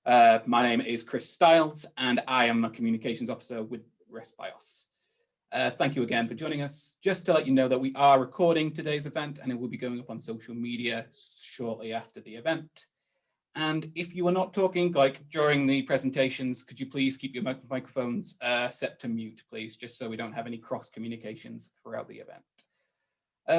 My name is Chris Stiles, and I am a communications officer with ResBios. Thank you again for joining us. Just to let you know that we are recording today's event, and it will be going up on social media shortly after the event. And if you are not talking like during the presentations, could you please keep your microphones set to mute, please, just so we don't have any cross communications throughout the event.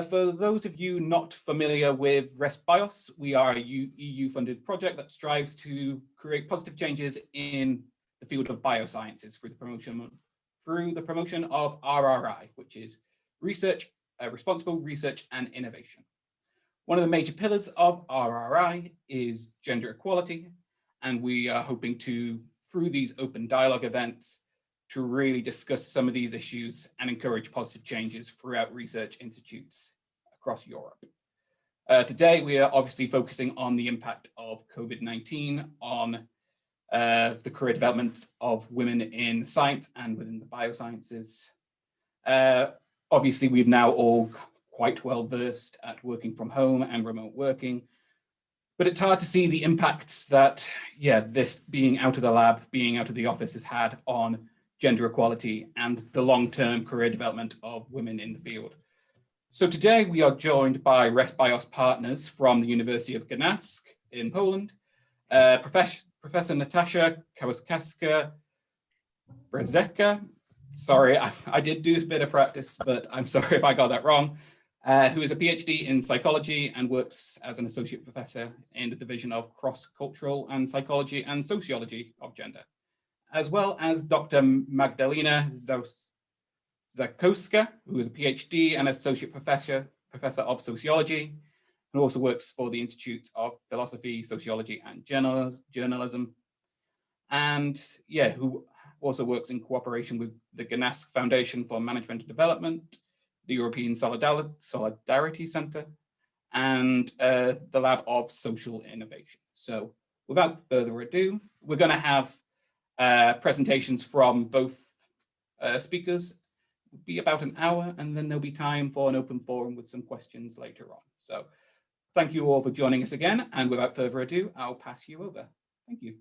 For those of you not familiar with ResBios, we are a EU-funded project that strives to create positive changes in the field of biosciences through the promotion of RRI, which is research, responsible research and innovation. One of the major pillars of RRI is gender equality, and we are hoping to, through these open dialogue events, to really discuss some of these issues and encourage positive changes throughout research institutes across Europe. Today, we are obviously focusing on the impact of COVID-19 on the career development of women in science and within the biosciences. Obviously, we've now all quite well versed at working from home and remote working, but it's hard to see the impacts that, this being out of the lab, being out of the office has had on gender equality and the long-term career development of women in the field. So today we are joined by ResBios partners from the University of Gdańsk in Poland, Professor Natasha Kowalska-Brzeska. Sorry, I did do a bit of practice, but I'm sorry if I got that wrong. Who is a PhD in psychology and works as an associate professor in the division of cross-cultural and psychology and sociology of gender, as well as Dr. Magdalena Zakowska, who is a PhD and associate professor of sociology, who also works for the Institute of Philosophy, Sociology and Journalism, and who also works in cooperation with the Gdańsk Foundation for Management and Development, the European Solidarity Center, and the Lab of Social Innovation. So without further ado, we're going to have presentations from both speakers. It'll be about an hour, and then there'll be time for an open forum with some questions later on. So thank you all for joining us again, and without further ado, I'll pass you over. Thank you.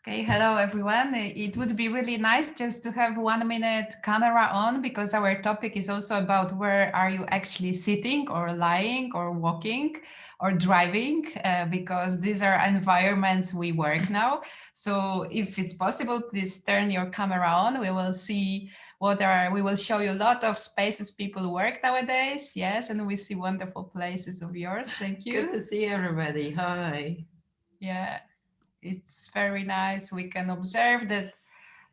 Okay, hello everyone. It would be really nice just to have 1 minute camera on, because our topic is also about where are you actually sitting or lying or walking or driving, because these are environments we work now. So if it's possible, please turn your camera on. We will see we will show you a lot of spaces people work nowadays. Yes, and we see wonderful places of yours. Thank you. Good to see everybody. Hi. Yeah. It's very nice. We can observe that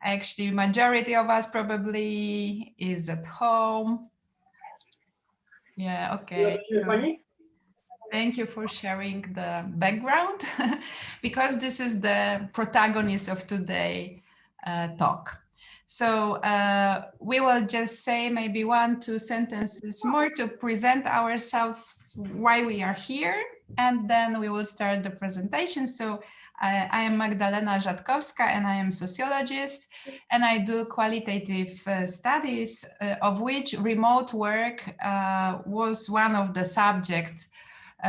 actually majority of us probably is at home. Yeah, okay. Thank you for sharing the background, because this is the protagonist of today's talk. So we will just say maybe 1-2 sentences more to present ourselves, why we are here, and then we will start the presentation. So I am Magdalena Rzadkowska, and I am sociologist, and I do qualitative studies, of which remote work was one of the subjects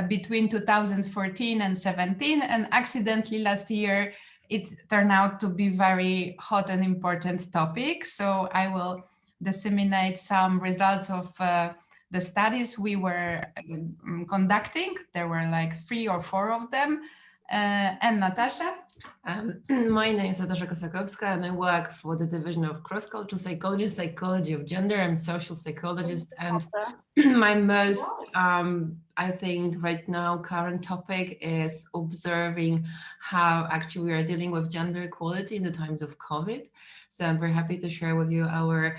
between 2014 and 17, and accidentally last year it turned out to be very hot and important topic. So I will disseminate some results of the studies we were conducting. There were like 3 or 4 of them. And Natasha? My name is Natasha Kosakowska, and I work for the division of cross-cultural psychology, psychology of gender. I'm a social psychologist, and my most, I think right now, current topic is observing how actually we are dealing with gender equality in the times of COVID. So I'm very happy to share with you our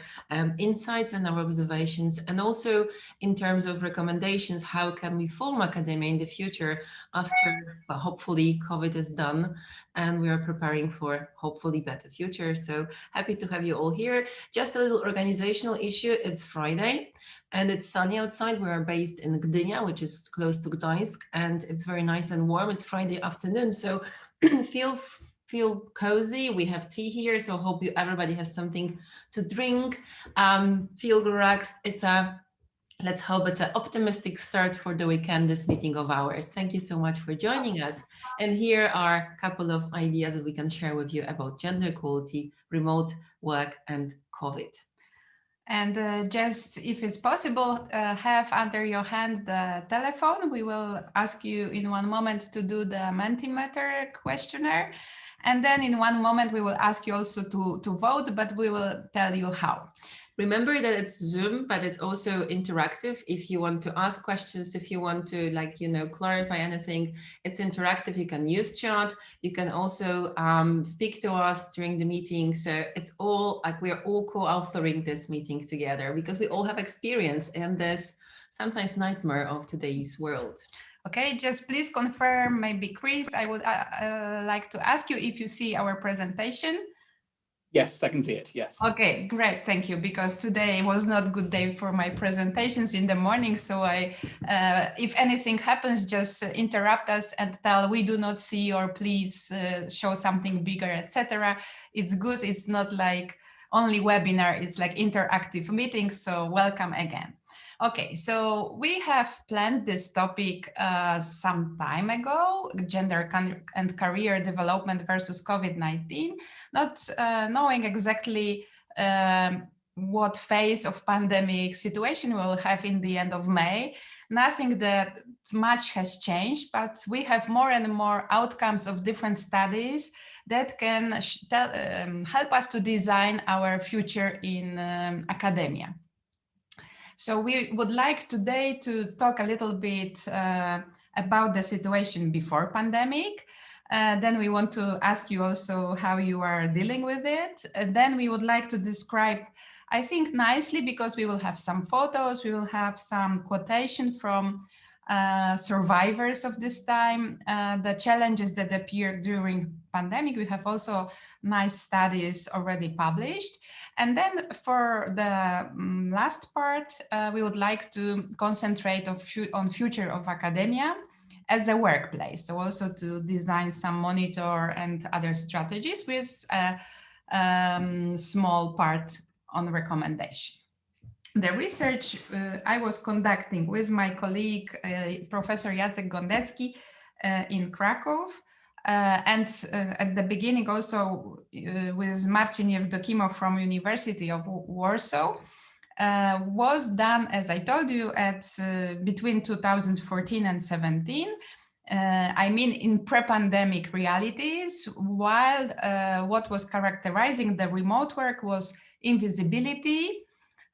insights and our observations, and also in terms of recommendations, how can we form academia in the future after, well, hopefully COVID is done and we are preparing for hopefully better future. So happy to have you all here. Just a little organizational issue. It's Friday and it's sunny outside. We are based in Gdynia, which is close to Gdańsk, and it's very nice and warm. It's Friday afternoon, so feel cozy. We have tea here, so hope everybody has something to drink. Feel relaxed. It's a let's hope it's an optimistic start for the weekend, this meeting of ours. Thank you so much for joining us. And here are a couple of ideas that we can share with you about gender equality, remote work, and COVID. And just if it's possible, have under your hand the telephone. We will ask you in one moment to do the Mentimeter questionnaire. And then in one moment, we will ask you also to vote, but we will tell you how. Remember that it's Zoom, but it's also interactive. If you want to ask questions, if you want to clarify anything, it's interactive. You can use chat. You can also speak to us during the meeting. So it's all like we are all co-authoring this meeting together because we all have experience in this sometimes nightmare of today's world. Okay, just please confirm, maybe Chris, I would like to ask you if you see our presentation. Yes, I can see it, yes. Okay, great, thank you, because today was not a good day for my presentations in the morning, so if anything happens, just interrupt us and tell we do not see, or please show something bigger, etc. It's good, it's not like only webinar, it's like interactive meeting, so welcome again. Okay, so we have planned this topic some time ago, gender and career development versus COVID-19, not knowing exactly what phase of pandemic situation we'll have in the end of May. Nothing that much has changed, but we have more and more outcomes of different studies that can help us to design our future in academia. So we would like today to talk a little bit about the situation before pandemic. Then we want to ask you also how you are dealing with it. And then we would like to describe, I think nicely, because we will have some photos, we will have some quotation from survivors of this time, the challenges that appeared during pandemic. We have also nice studies already published. And then for the last part, we would like to concentrate on future of academia as a workplace. So also to design some monitor and other strategies with a small part on recommendation. The research I was conducting with my colleague, Professor Jacek Gondecki in Krakow, and at the beginning also with Marcin Jewdokimow from University of Warsaw, was done, as I told you, at between 2014 and 17. I mean, in pre-pandemic realities, while what was characterizing the remote work was invisibility,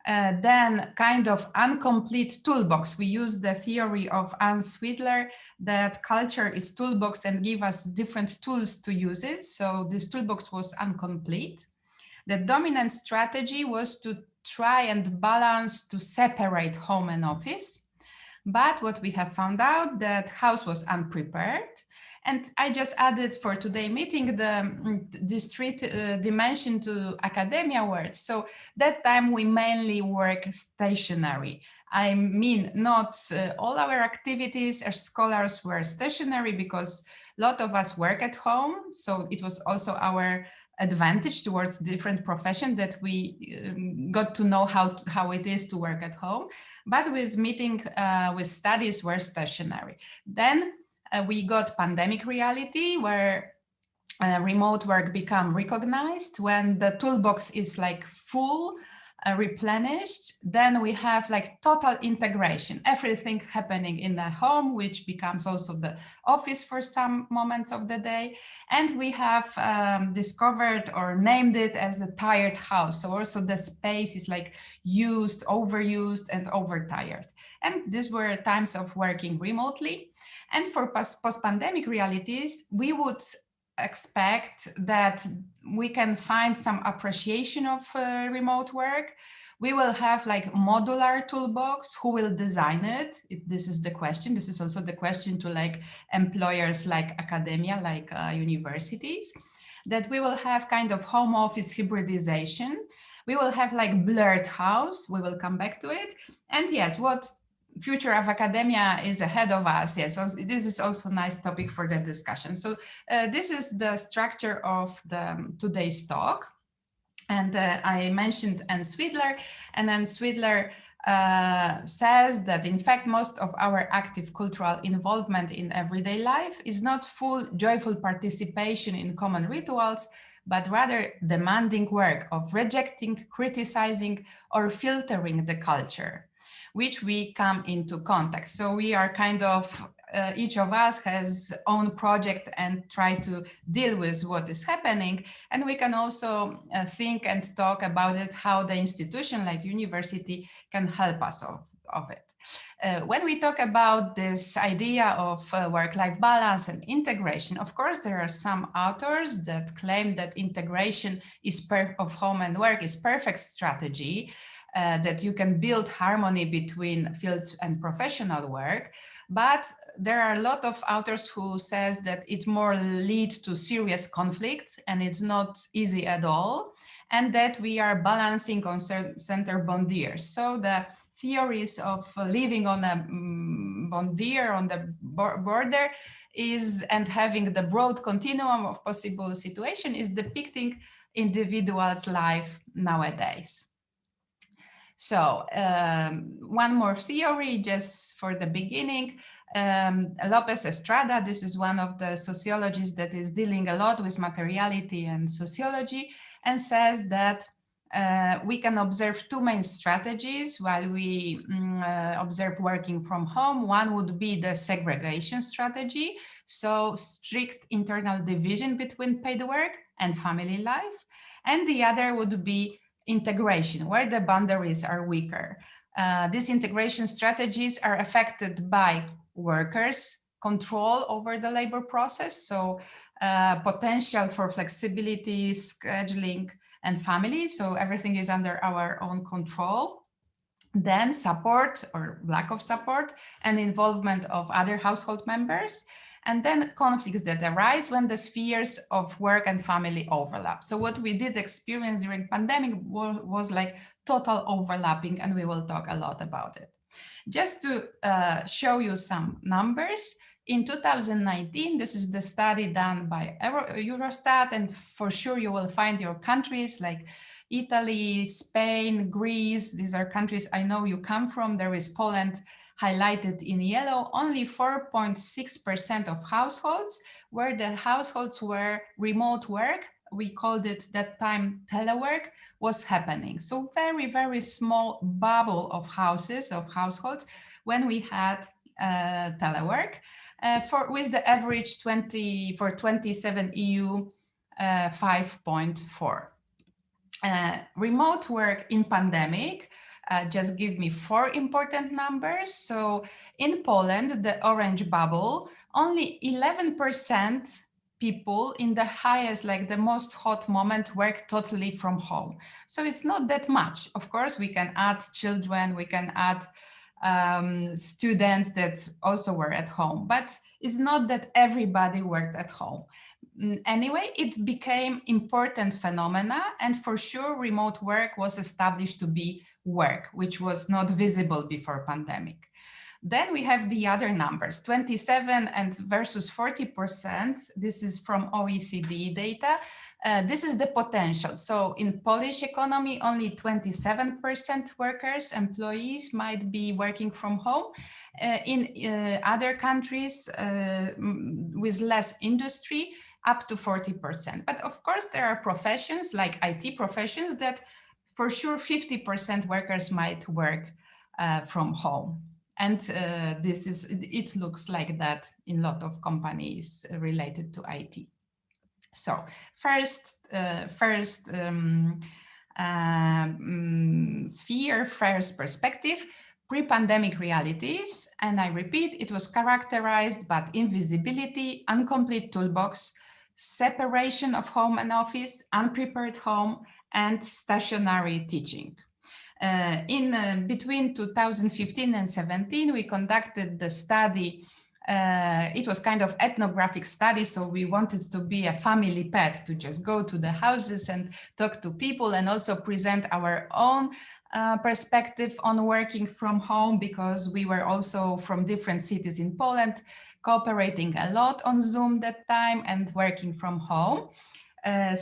then kind of incomplete toolbox. We use the theory of Anne Swidler that culture is toolbox and give us different tools to use it. So this toolbox was incomplete. The dominant strategy was to try and balance to separate home and office. But what we have found out that house was unprepared. And I just added for today's meeting this dimension to academia work. So that time we mainly work stationary. I mean, not all our activities as scholars were stationary because a lot of us work at home. So it was also our advantage towards different profession that we got to know how it is to work at home. But with meeting with studies were stationary. Then we got pandemic reality where remote work become recognized. When the toolbox is like full, replenished, then we have like total integration, everything happening in the home, which becomes also the office for some moments of the day. And we have discovered or named it as the tired house. So also the space is like used, overused, and overtired. And these were times of working remotely. And for post-pandemic realities, we would expect that we can find some appreciation of remote work. We will have like modular toolbox. Who will design it? This is the question. This is also the question to like employers like academia, like universities, that we will have kind of home office hybridization. We will have like blurred house. We will come back to it. And yes, what future of academia is ahead of us. Yes, so this is also a nice topic for the discussion. So this is the structure of the today's talk. And I mentioned Anne Swidler, and Anne Swidler says that in fact most of our active cultural involvement in everyday life is not full joyful participation in common rituals, but rather demanding work of rejecting, criticizing, or filtering the culture, which we come into contact. So we are kind of, each of us has own project and try to deal with what is happening. And we can also think and talk about it, how the institution like university can help us of it. When we talk about this idea of work-life balance and integration, of course, there are some authors that claim that integration of home and work is perfect strategy, that you can build harmony between fields and professional work. But there are a lot of authors who says that it more leads to serious conflicts and it's not easy at all, and that we are balancing on center bondiers. So the theories of living on a bondier on the border is, and having the broad continuum of possible situation, is depicting individuals' life nowadays. So one more theory just for the beginning. Lopez Estrada, this is one of the sociologists that is dealing a lot with materiality and sociology, and says that we can observe two main strategies while we observe working from home. One would be the segregation strategy, so strict internal division between paid work and family life. And the other would be integration, where the boundaries are weaker. These integration strategies are affected by workers' control over the labor process, so potential for flexibility, scheduling, and family, so everything is under our own control. Then support or lack of support and involvement of other household members. And then conflicts that arise when the spheres of work and family overlap. So what we did experience during pandemic was like total overlapping, and we will talk a lot about it. Just to show you some numbers, in 2019, this is the study done by Eurostat, and for sure you will find your countries like Italy, Spain, Greece. These are countries I know you come from. There is Poland highlighted in yellow. Only 4.6% of households, where the households were remote work, we called it that time telework, was happening. So very, very small bubble of households when we had telework, with the average for 27 EU 5.4. Remote work in pandemic, just give me 4 important numbers. So in Poland, the orange bubble, only 11% people in the highest, like the most hot moment, work totally from home. So it's not that much. Of course, we can add children, we can add students that also were at home, but it's not that everybody worked at home. Anyway, it became important phenomena, and for sure remote work was established to be work, which was not visible before pandemic. Then we have the other numbers, 27 and versus 40%. This is from OECD data. This is the potential. So in Polish economy, only 27% workers, employees might be working from home. In other countries with less industry, up to 40%. But of course, there are professions like IT professions that for sure 50% workers might work from home. And it looks like that in a lot of companies related to IT. So first sphere, first perspective, pre-pandemic realities. And I repeat, it was characterized by invisibility, incomplete toolbox, separation of home and office, unprepared home, and stationary teaching. Between 2015 and 17, we conducted the study. It was kind of ethnographic study, so we wanted to be a family pet, to just go to the houses and talk to people, and also present our own perspective on working from home, because we were also from different cities in Poland, cooperating a lot on Zoom that time and working from home. In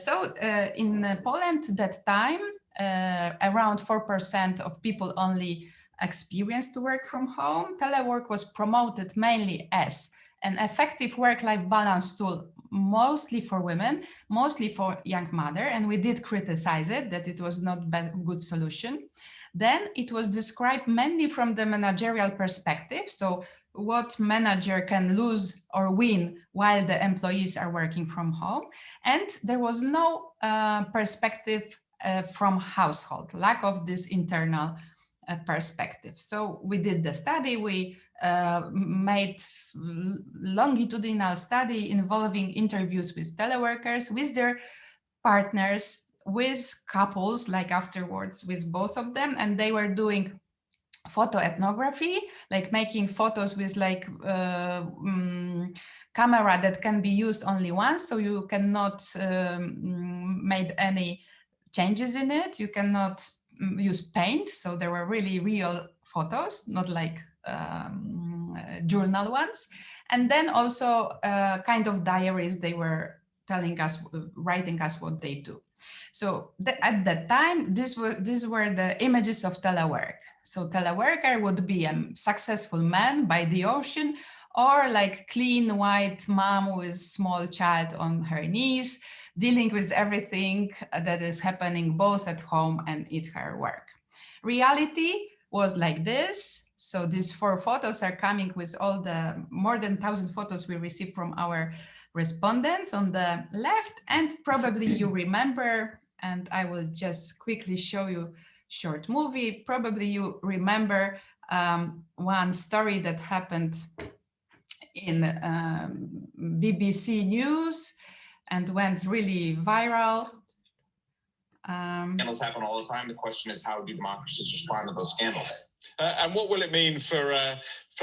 Poland that time, around 4% of people only experience to work from home, telework was promoted mainly as an effective work-life balance tool, mostly for women, mostly for young mother, and we did criticize it, that it was not a good solution. Then it was described mainly from the managerial perspective. So what manager can lose or win while the employees are working from home. And there was no perspective from household, lack of this internal perspective. So we did the study, we made longitudinal study involving interviews with teleworkers, with their partners, with couples, like afterwards with both of them, and they were doing photo ethnography, like making photos with like camera that can be used only once, so you cannot make any changes in it, you cannot use paint, so there were really real photos, not like journal ones. And then also kind of diaries, they were telling us, writing us what they do. So at that time, these were the images of telework. So teleworker would be a successful man by the ocean, or like clean white mom with small child on her knees, dealing with everything that is happening both at home and at her work. Reality was like this. So these 4 photos are coming with all the more than 1,000 photos we received from our respondents on the left, and probably you remember, and I will just quickly show you short movie. Probably you remember one story that happened in BBC News and went really viral. Scandals happen all the time. The question is, how do democracies respond to those scandals? And what will it mean for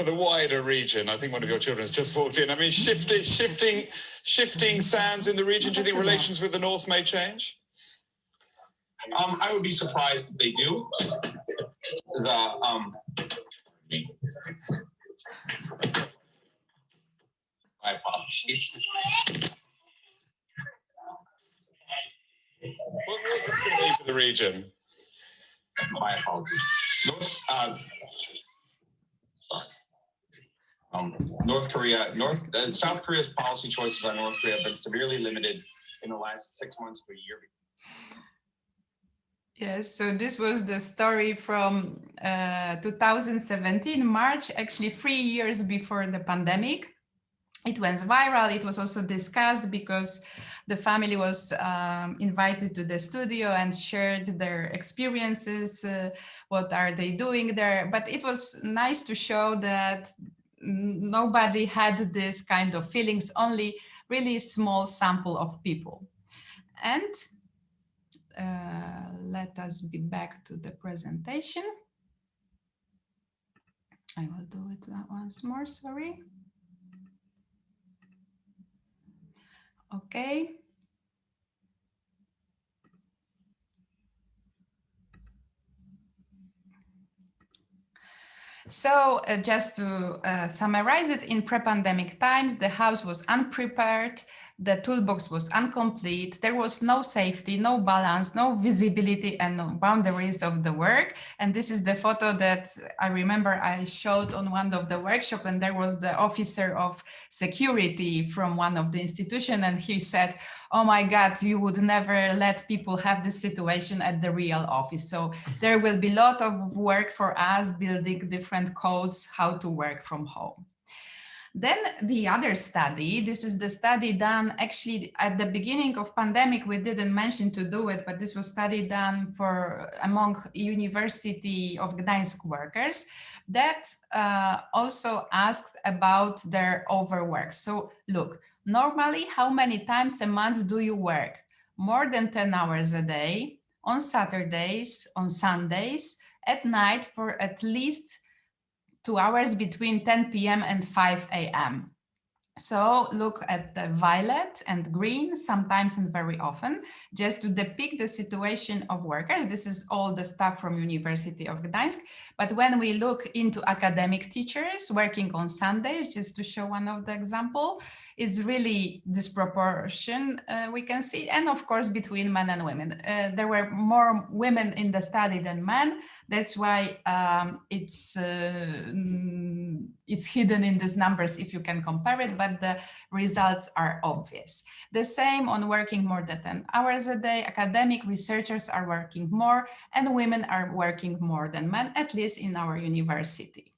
the wider region? I think one of your children has just walked in. I mean, shifting sands in the region. Do you think relations with the North may change? I would be surprised if they do. My apologies. What was this going to mean for the region? My apologies. South Korea's policy choices on North Korea have been severely limited in the last 6 months to a year. Yes, so this was the story from 2017, March, actually 3 years before the pandemic. It went viral. It was also discussed because the family was invited to the studio and shared their experiences, what are they doing there. But it was nice to show that nobody had this kind of feelings, only really small sample of people. And let us be back to the presentation. I will do it once more, sorry. Okay. So just to summarize it, in pre-pandemic times, the house was unprepared, the toolbox was incomplete, there was no safety, no balance, no visibility and no boundaries of the work. And this is the photo that I remember I showed on one of the workshops, and there was the officer of security from one of the institutions, and he said, oh my God, you would never let people have this situation at the real office. So there will be a lot of work for us building different codes, how to work from home. Then the other study, this is the study done actually at the beginning of pandemic, we didn't mention to do it, but this was study done among University of Gdańsk workers that also asked about their overwork. So look, normally, how many times a month do you work? More than 10 hours a day, on Saturdays, on Sundays, at night for at least 2 hours between 10 p.m. and 5 a.m. So look at the violet and green, sometimes and very often, just to depict the situation of workers. This is all the stuff from University of Gdańsk. But when we look into academic teachers working on Sundays, just to show one of the example, it's really disproportion we can see. And of course, between men and women. There were more women in the study than men. That's why it's hidden in these numbers if you can compare it, but the results are obvious. The same on working more than 10 hours a day. Academic researchers are working more and women are working more than men, at least in our university.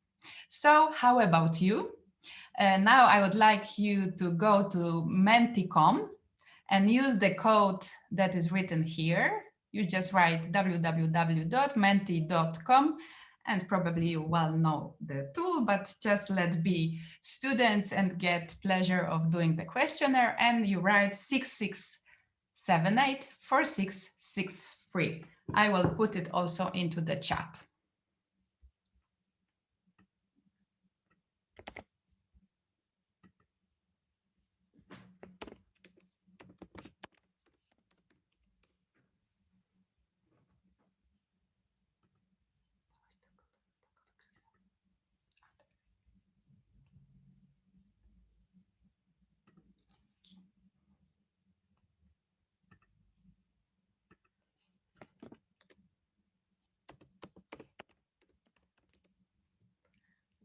So how about you? Now I would like you to go to Menticom and use the code that is written here. You just write www.menti.com, and probably you well know the tool, but just let's be students and get pleasure of doing the questionnaire, and you write 66784663. I will put it also into the chat.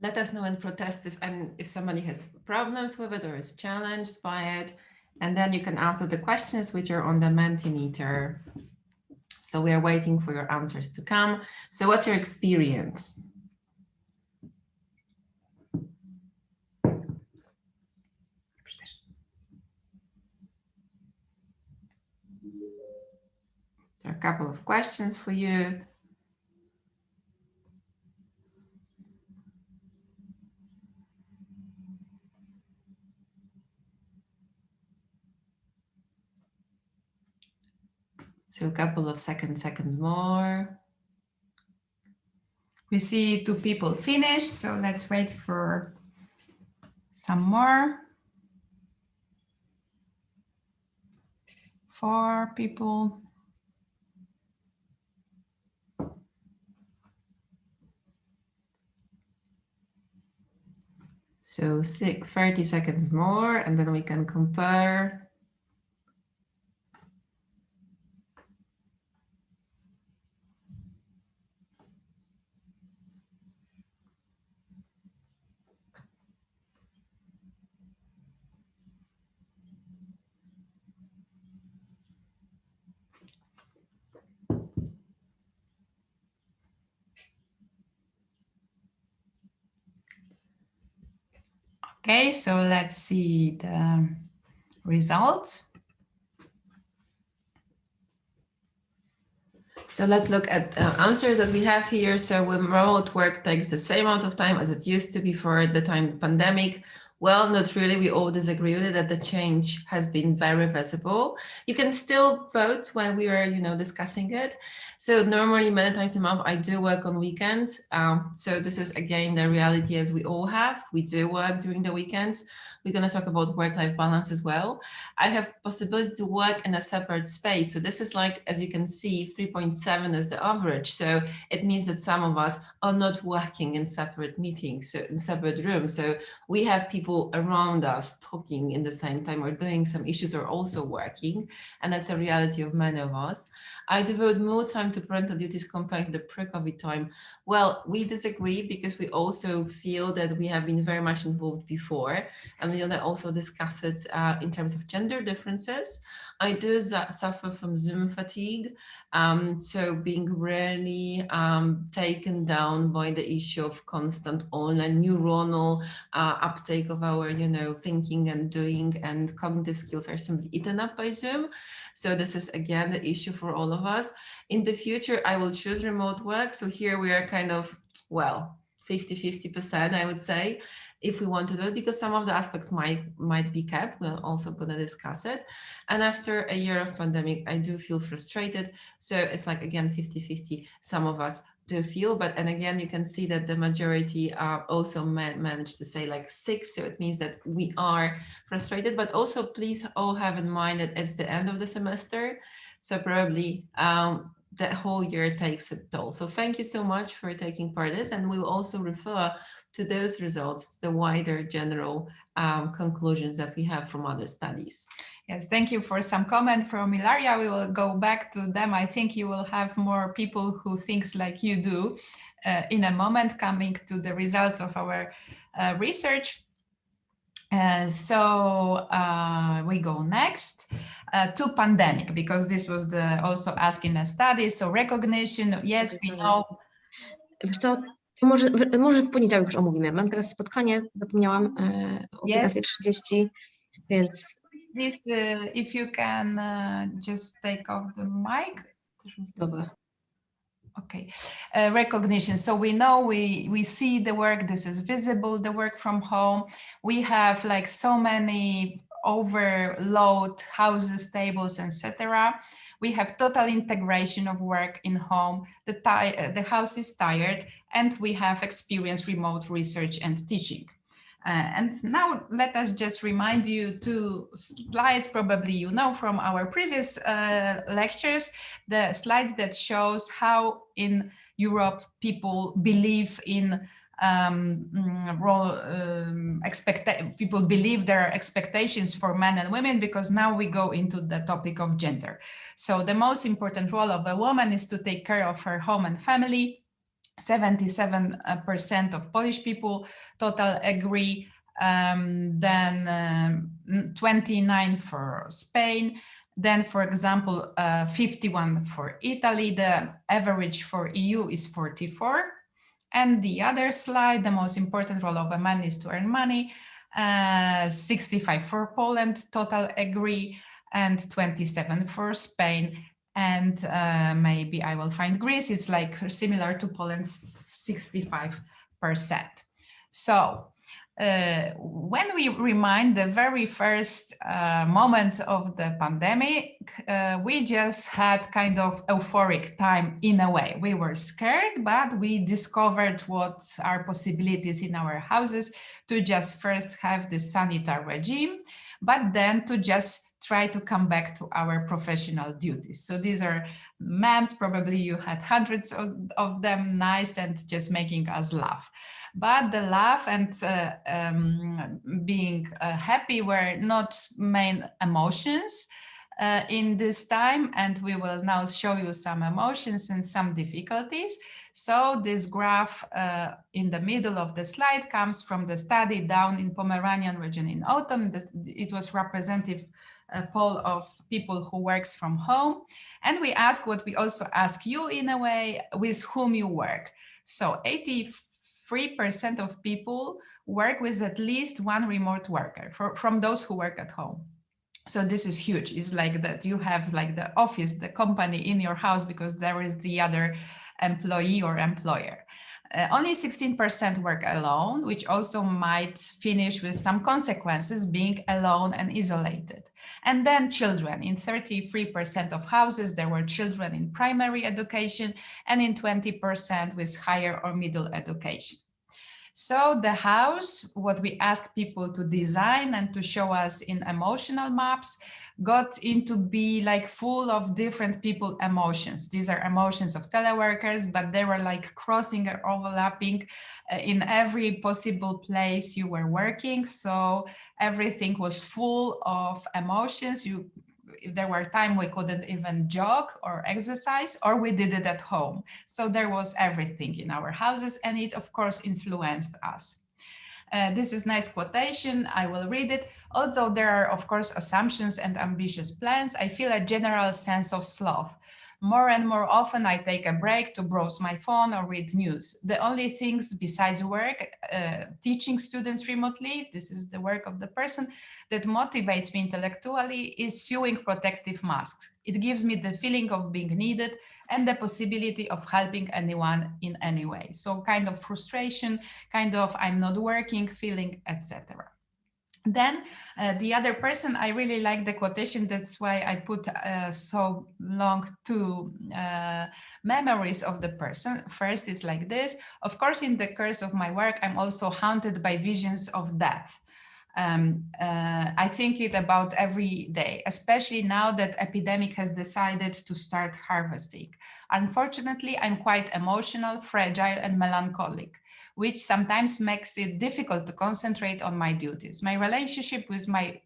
Let us know and protest if somebody has problems with it or is challenged by it. And then you can answer the questions which are on the Mentimeter. So we are waiting for your answers to come. So what's your experience? There are a couple of questions for you. So a couple of seconds more. We see 2 people finished, so let's wait for some more. 4 people. So 30 seconds more, and then we can compare. Okay, so let's see the results. So let's look at answers that we have here. So when remote work takes the same amount of time as it used to before the time pandemic, well, not really. We all disagree with it, that the change has been very visible. You can still vote when we are, discussing it. So normally many times a month, I do work on weekends. So this is again, the reality as we all have. We do work during the weekends. We're going to talk about work-life balance as well. I have possibility to work in a separate space. So this is like, as you can see, 3.7 is the average. So it means that some of us are not working in separate meetings, so in separate rooms. So we have people around us talking in the same time or doing some issues or also working. And that's a reality of many of us. I devote more time to parental duties compared to the pre-COVID time. Well, we disagree because we also feel that we have been very much involved before. And we'll also discuss it in terms of gender differences. I do suffer from Zoom fatigue. So being really taken down by the issue of constant online neuronal uptake of our, thinking and doing, and cognitive skills are simply eaten up by Zoom. So this is again the issue for all of us. In the future, I will choose remote work. So here we are kind of, 50-50%, I would say, if we want to do it, because some of the aspects might be kept. We're also going to discuss it. And after a year of pandemic, I do feel frustrated. So it's like, again, 50-50. Some of us do feel, and again, you can see that the majority also managed to say like 6. So it means that we are frustrated, but also please all have in mind that it's the end of the semester. So probably the whole year takes a toll. So thank you so much for taking part in this, and we will also refer to those results, the wider general conclusions that we have from other studies. Yes, thank you for some comment from Ilaria. We will go back to them. I think you will have more people who thinks like you do in a moment, coming to the results of our research. So we go next to pandemic, because this was the also asked in a study. So recognition, yes, we know. Wiesz co, może w poniedziałek już omówimy. Mam teraz spotkanie, zapomniałam o 15:30, więc... Please, if you can just take off the mic. Dobra. Okay, recognition. So we know we see the work. This is visible, the work from home. We have like so many overload houses, tables, etc. We have total integration of work in home. The house is tired, and we have experienced remote research and teaching. And now let us just remind you 2 slides, probably you know from our previous lectures, the slides that shows how in Europe people believe in people believe their expectations for men and women, because now we go into the topic of gender. So the most important role of a woman is to take care of her home and family. 77% of Polish people total agree, then 29 for Spain, then for example 51 for Italy. The average for EU is 44. And the other slide, the most important role of a man is to earn money. 65 for Poland total agree, and 27 for Spain. And maybe I will find Greece. It's like similar to Poland's 65%. So when we remind the very first moments of the pandemic, we just had kind of euphoric time in a way. We were scared, but we discovered what are possibilities in our houses to just first have the sanitary regime, but then to just try to come back to our professional duties. So these are memes, probably you had hundreds of them, nice and just making us laugh. But the laugh and being happy were not main emotions in this time, and we will now show you some emotions and some difficulties. So this graph in the middle of the slide comes from the study down in Pomeranian region in autumn. It was representative poll of people who works from home, and we ask what we also ask you in a way, with whom you work. So 83% of people work with at least one remote worker from those who work at home. So this is huge. It's like that you have like the office, the company in your house, because there is the other employee or employer. Only 16% work alone, which also might finish with some consequences, being alone and isolated. And then children. In 33% of houses, there were children in primary education, and in 20% with higher or middle education. So the house, what we ask people to design and to show us in emotional maps, got into be like full of different people emotions. These are emotions of teleworkers, but they were like crossing or overlapping in every possible place you were working. So everything was full of emotions. If there were times we couldn't even jog or exercise, or we did it at home. So there was everything in our houses, and it of course influenced us. This is nice quotation. I will read it. Although there are of course assumptions and ambitious plans, I feel a general sense of sloth. More and more often I take a break to browse my phone or read news. The only things besides work, teaching students remotely, this is the work of the person, that motivates me intellectually is sewing protective masks. It gives me the feeling of being needed and the possibility of helping anyone in any way. So kind of frustration, kind of I'm not working feeling, etc. Then the other person, I really like the quotation. That's why I put so long two memories of the person. First is like this. Of course, in the course of my work, I'm also haunted by visions of death. I think it about every day, especially now that epidemic has decided to start harvesting. Unfortunately, I'm quite emotional, fragile, and melancholic, which sometimes makes it difficult to concentrate on my duties. My relationship with my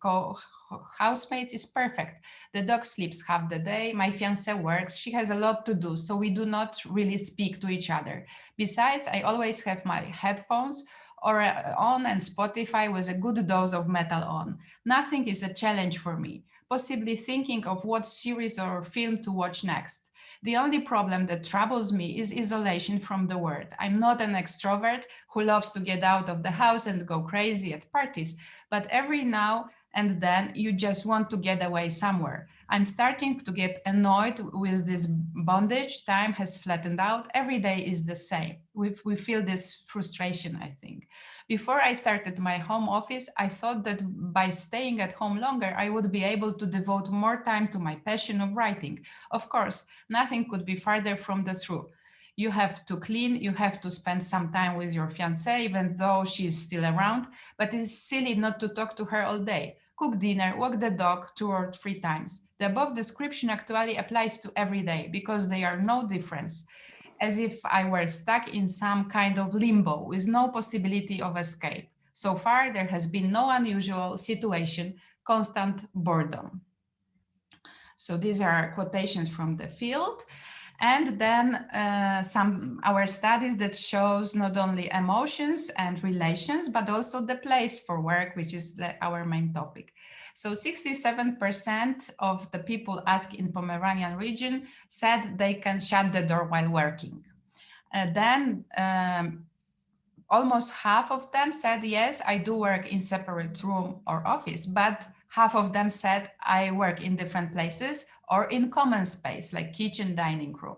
housemates is perfect. The dog sleeps half the day, my fiancé works, she has a lot to do, so we do not really speak to each other. Besides, I always have my headphones on and Spotify with a good dose of metal on. Nothing is a challenge for me, possibly thinking of what series or film to watch next. The only problem that troubles me is isolation from the world. I'm not an extrovert who loves to get out of the house and go crazy at parties, but every now and then you just want to get away somewhere. I'm starting to get annoyed with this bondage. Time has flattened out. Every day is the same. We feel this frustration, I think. Before I started my home office, I thought that by staying at home longer, I would be able to devote more time to my passion of writing. Of course, nothing could be farther from the truth. You have to clean, you have to spend some time with your fiancée, even though she's still around, but it's silly not to talk to her all day. Cook dinner, walk the dog 2 or 3 times. The above description actually applies to every day because there are no difference, as if I were stuck in some kind of limbo with no possibility of escape. So far, there has been no unusual situation, constant boredom. So these are quotations from the field. And then our studies that shows not only emotions and relations, but also the place for work, which is our main topic. So 67% of the people asked in Pomeranian region said they can shut the door while working. Then almost half of them said, yes, I do work in separate room or office, but half of them said I work in different places or in common space, like kitchen, dining room.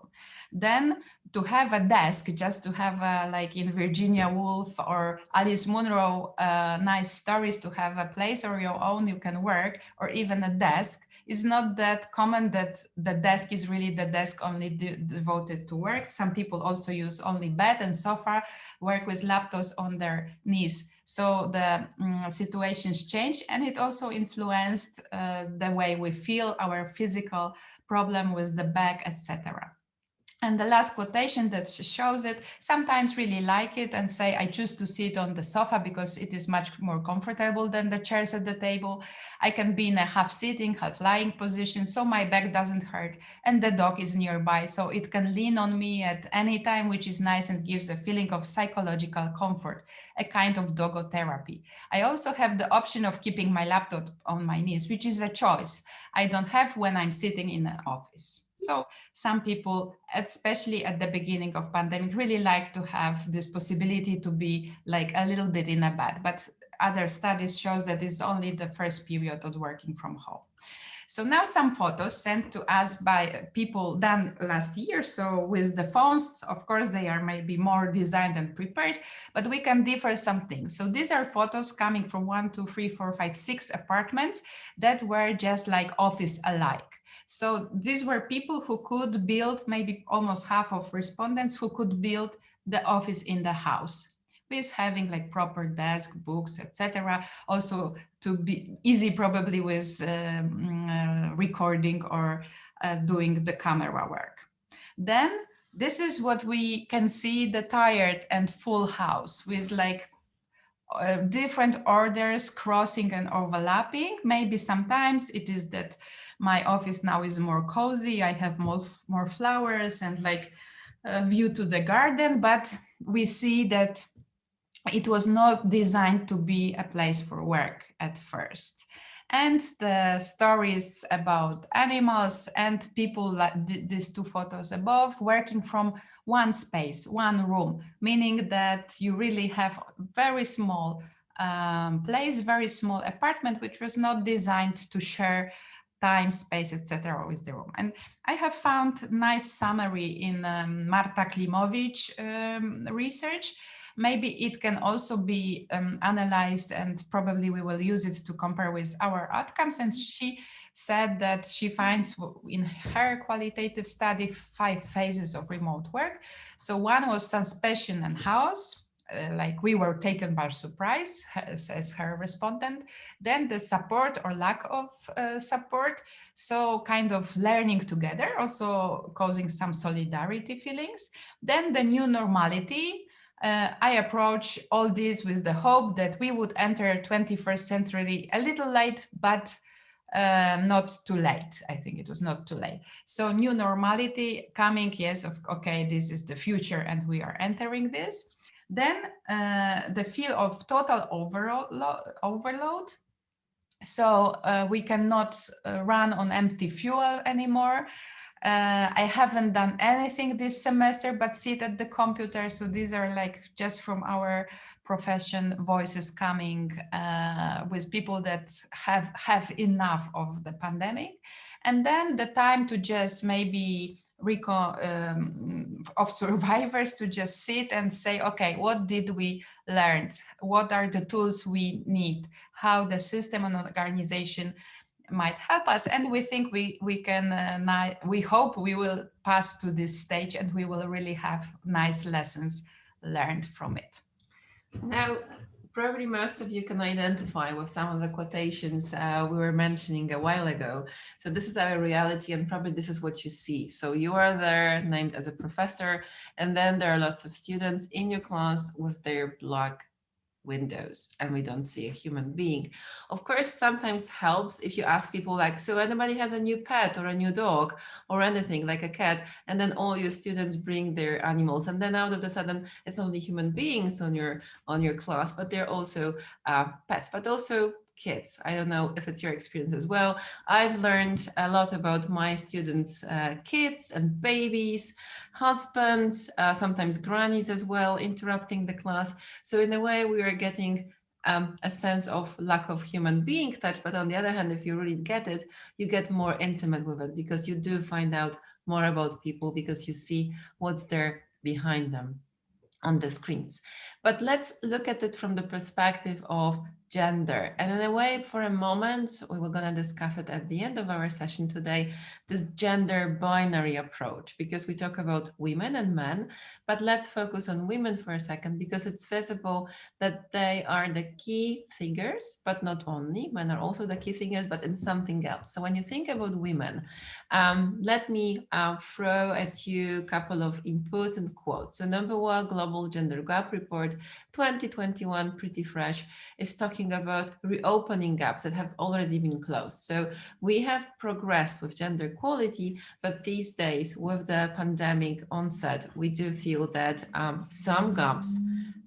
Then to have a desk, just to have like in Virginia Woolf or Alice Munro, nice stories to have a place or your own you can work, or even a desk, is not that common that the desk is really the desk only devoted to work. Some people also use only bed and sofa, work with laptops on their knees. So the situations change, and it also influenced the way we feel, our physical problem with the back, etc. And the last quotation that shows it, sometimes really like it and say, I choose to sit on the sofa because it is much more comfortable than the chairs at the table. I can be in a half sitting, half lying position, so my back doesn't hurt. And the dog is nearby, so it can lean on me at any time, which is nice and gives a feeling of psychological comfort, a kind of dogotherapy. I also have the option of keeping my laptop on my knees, which is a choice I don't have when I'm sitting in an office. So some people, especially at the beginning of pandemic, really like to have this possibility to be like a little bit in a bed, but other studies shows that it's only the first period of working from home. So now some photos sent to us by people done last year. So with the phones, of course, they are maybe more designed and prepared, but we can differ some things. So these are photos coming from 1, 2, 3, 4, 5, 6 apartments that were just like office alike. So these were people who could build, maybe almost half of respondents who could build the office in the house with having like proper desk, books, etc. Also to be easy probably with recording or doing the camera work. Then this is what we can see, the tired and full house with like different orders crossing and overlapping. Maybe sometimes it is that my office now is more cozy, I have more flowers and like a view to the garden, but we see that it was not designed to be a place for work at first. And the stories about animals and people like these 2 photos above, working from one space, one room, meaning that you really have very small place, very small apartment, which was not designed to share time, space, etc. with the room. And I have found nice summary in Marta Klimowicz research. Maybe it can also be analyzed, and probably we will use it to compare with our outcomes. And she said that she finds in her qualitative study 5 phases of remote work. So one was suspension and house, like we were taken by surprise, says her respondent. Then the support or lack of support. So kind of learning together, also causing some solidarity feelings. Then the new normality. I approach all this with the hope that we would enter 21st century a little late, but not too late. I think it was not too late. So new normality coming, yes, okay, this is the future and we are entering this. Then the feel of total overload. So we cannot run on empty fuel anymore. I haven't done anything this semester but sit at the computer. So these are like just from our profession voices coming with people that have enough of the pandemic. And then the time to just maybe of survivors to just sit and say, okay, what did we learn? What are the tools we need? How the system and organization might help us, and we think we can we hope we will pass to this stage and we will really have nice lessons learned from it. Now, probably most of you can identify with some of the quotations we were mentioning a while ago. So this is our reality, and probably this is what you see. So you are there named as a professor, and then there are lots of students in your class with their black windows, and we don't see a human being. Of course, sometimes helps if you ask people like, so anybody has a new pet or a new dog or anything like a cat, and then all your students bring their animals, and then out of the sudden it's not only human beings on your class, but they're also pets, but also kids. I don't know if it's your experience as well. I've learned a lot about my students' kids and babies, husbands, sometimes grannies as well, interrupting the class. So in a way, we are getting a sense of lack of human being touch. But on the other hand, if you really get it, you get more intimate with it, because you do find out more about people, because you see what's there behind them on the screens. But let's look at it from the perspective of gender. And in a way, for a moment, we were going to discuss it at the end of our session today, this gender binary approach, because we talk about women and men, but let's focus on women for a second, because it's visible that they are the key figures, but not only, men are also the key figures, but in something else. So when you think about women, let me throw at you a couple of important quotes. So number one, Global Gender Gap Report 2021, pretty fresh, is talking about reopening gaps that have already been closed. So we have progressed with gender equality, but these days with the pandemic onset, we do feel that some gaps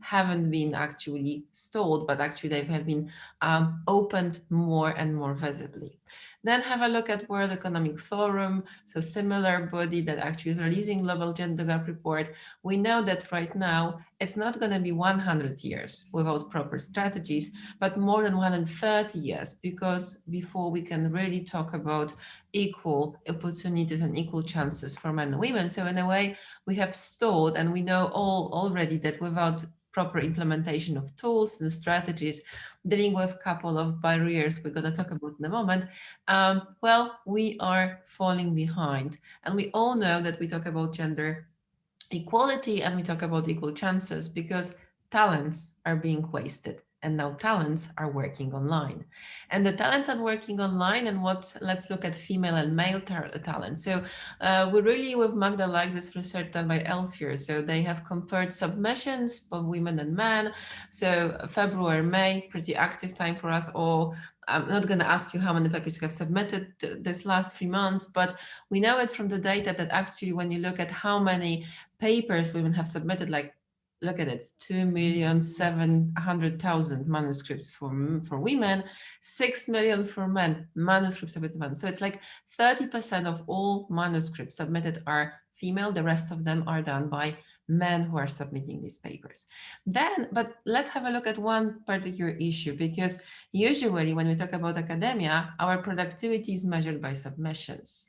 haven't been actually stalled, but actually they have been opened more and more visibly. Then have a look at World Economic Forum, so similar body that actually is releasing Global Gender Gap Report. We know that right now, it's not going to be 100 years without proper strategies, but more than 130 years, because before we can really talk about equal opportunities and equal chances for men and women. So in a way, we have stalled, and we know all already that without proper implementation of tools and strategies, dealing with a couple of barriers we're going to talk about in a moment, well, we are falling behind. And we all know that we talk about gender equality and we talk about equal chances because talents are being wasted. And now talents are working online. And the talents are working online, and let's look at female and male talent. So we really, with Magda, like this research done by Elsevier. So they have compared submissions of women and men. So February, May, pretty active time for us all. I'm not going to ask you how many papers you have submitted this last 3 months, but we know it from the data that actually when you look at how many papers women have submitted, like look at it, 2,700,000 manuscripts for women, 6 million for men, manuscripts submitted men. So it's like 30% of all manuscripts submitted are female. The rest of them are done by men who are submitting these papers. But let's have a look at one particular issue, because usually when we talk about academia, our productivity is measured by submissions.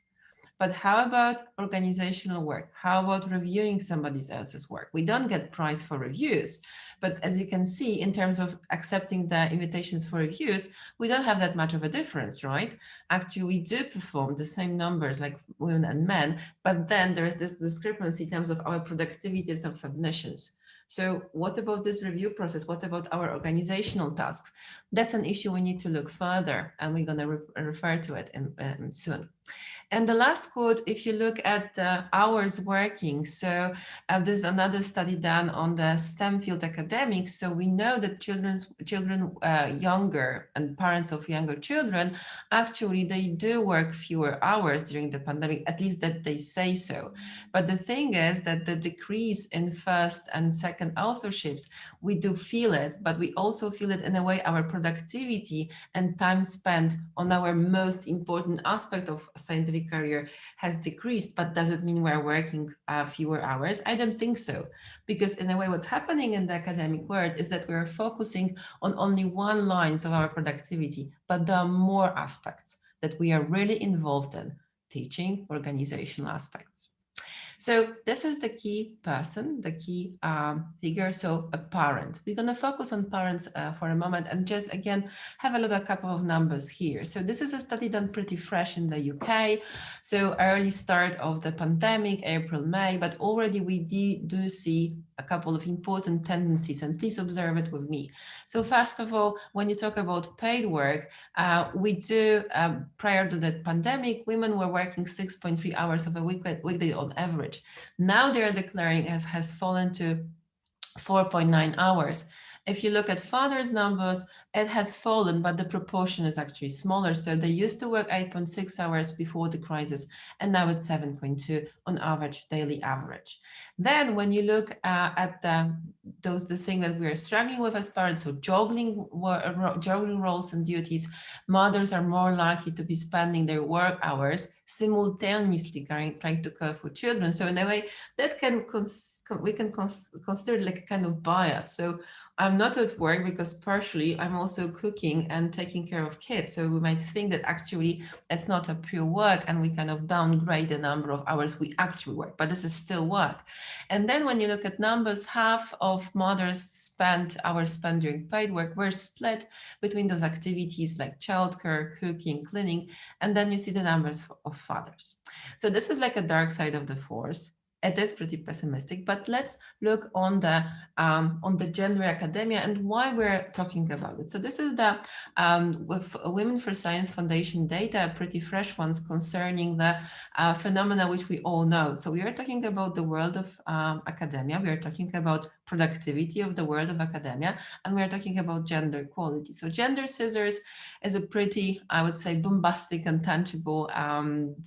But how about organizational work? How about reviewing somebody else's work? We don't get prize for reviews, but as you can see, in terms of accepting the invitations for reviews, we don't have that much of a difference, right? Actually, we do perform the same numbers like women and men, but then there is this discrepancy in terms of our productivity of submissions. So what about this review process? What about our organizational tasks? That's an issue we need to look further, and we're going to refer to it soon. And the last quote, if you look at hours working, so there's another study done on the STEM field academics. So we know that children younger and parents of younger children, actually they do work fewer hours during the pandemic, at least that they say so. But the thing is that the decrease in first and second authorships, we do feel it, but we also feel it in a way our productivity and time spent on our most important aspect of scientific career has decreased. But does it mean we're working fewer hours? I don't think so, because in a way what's happening in the academic world is that we're focusing on only one line of our productivity, but there are more aspects that we are really involved in: teaching, organizational aspects. So this is the key person, the key figure, so a parent. We're going to focus on parents for a moment and just, again, have a look at a couple of numbers here. So this is a study done pretty fresh in the UK. So early start of the pandemic, April, May, but already we do see a couple of important tendencies, and please observe it with me. So first of all, when you talk about paid work, we do, prior to the pandemic, women were working 6.3 hours of a weekday on average. Now they're declaring has fallen to 4.9 hours. If you look at fathers' numbers, it has fallen, but the proportion is actually smaller. So they used to work 8.6 hours before the crisis, and now it's 7.2 on average, daily average. Then when you look at the thing that we're struggling with as parents, so juggling roles and duties, mothers are more likely to be spending their work hours simultaneously trying to care for children. So in a way, that we can consider like a kind of bias. So I'm not at work because partially I'm also cooking and taking care of kids. So we might think that actually it's not a pure work and we kind of downgrade the number of hours we actually work, but this is still work. And then when you look at numbers, half of mothers hours spent during paid work were split between those activities like childcare, cooking, cleaning, and then you see the numbers of fathers. So this is like a dark side of the force. It is pretty pessimistic, but let's look on the gender academia and why we're talking about it. So this is the with Women for Science Foundation data, pretty fresh ones concerning the phenomena which we all know. So we are talking about the world of academia. We are talking about productivity of the world of academia, and we are talking about gender equality. So gender scissors is a pretty, I would say, bombastic and tangible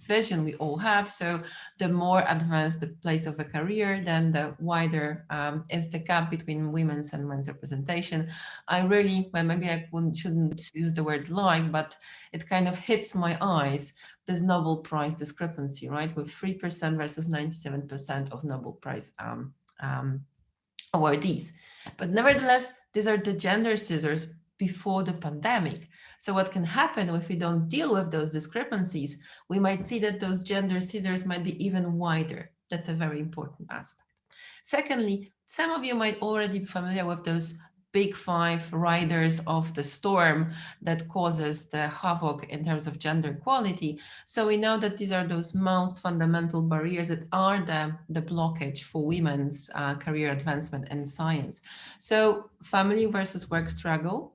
vision we all have. So the more advanced the place of a career, then the wider is the gap between women's and men's representation. I really, well, maybe I shouldn't use the word like, but it kind of hits my eyes, this Nobel Prize discrepancy, right? With 3% versus 97% of Nobel Prize awardees. But nevertheless, these are the gender scissors before the pandemic. So what can happen if we don't deal with those discrepancies? We might see that those gender scissors might be even wider. That's a very important aspect. Secondly, some of you might already be familiar with those big five riders of the storm that causes the havoc in terms of gender equality. So we know that these are those most fundamental barriers that are the blockage for women's career advancement in science. So family versus work struggle.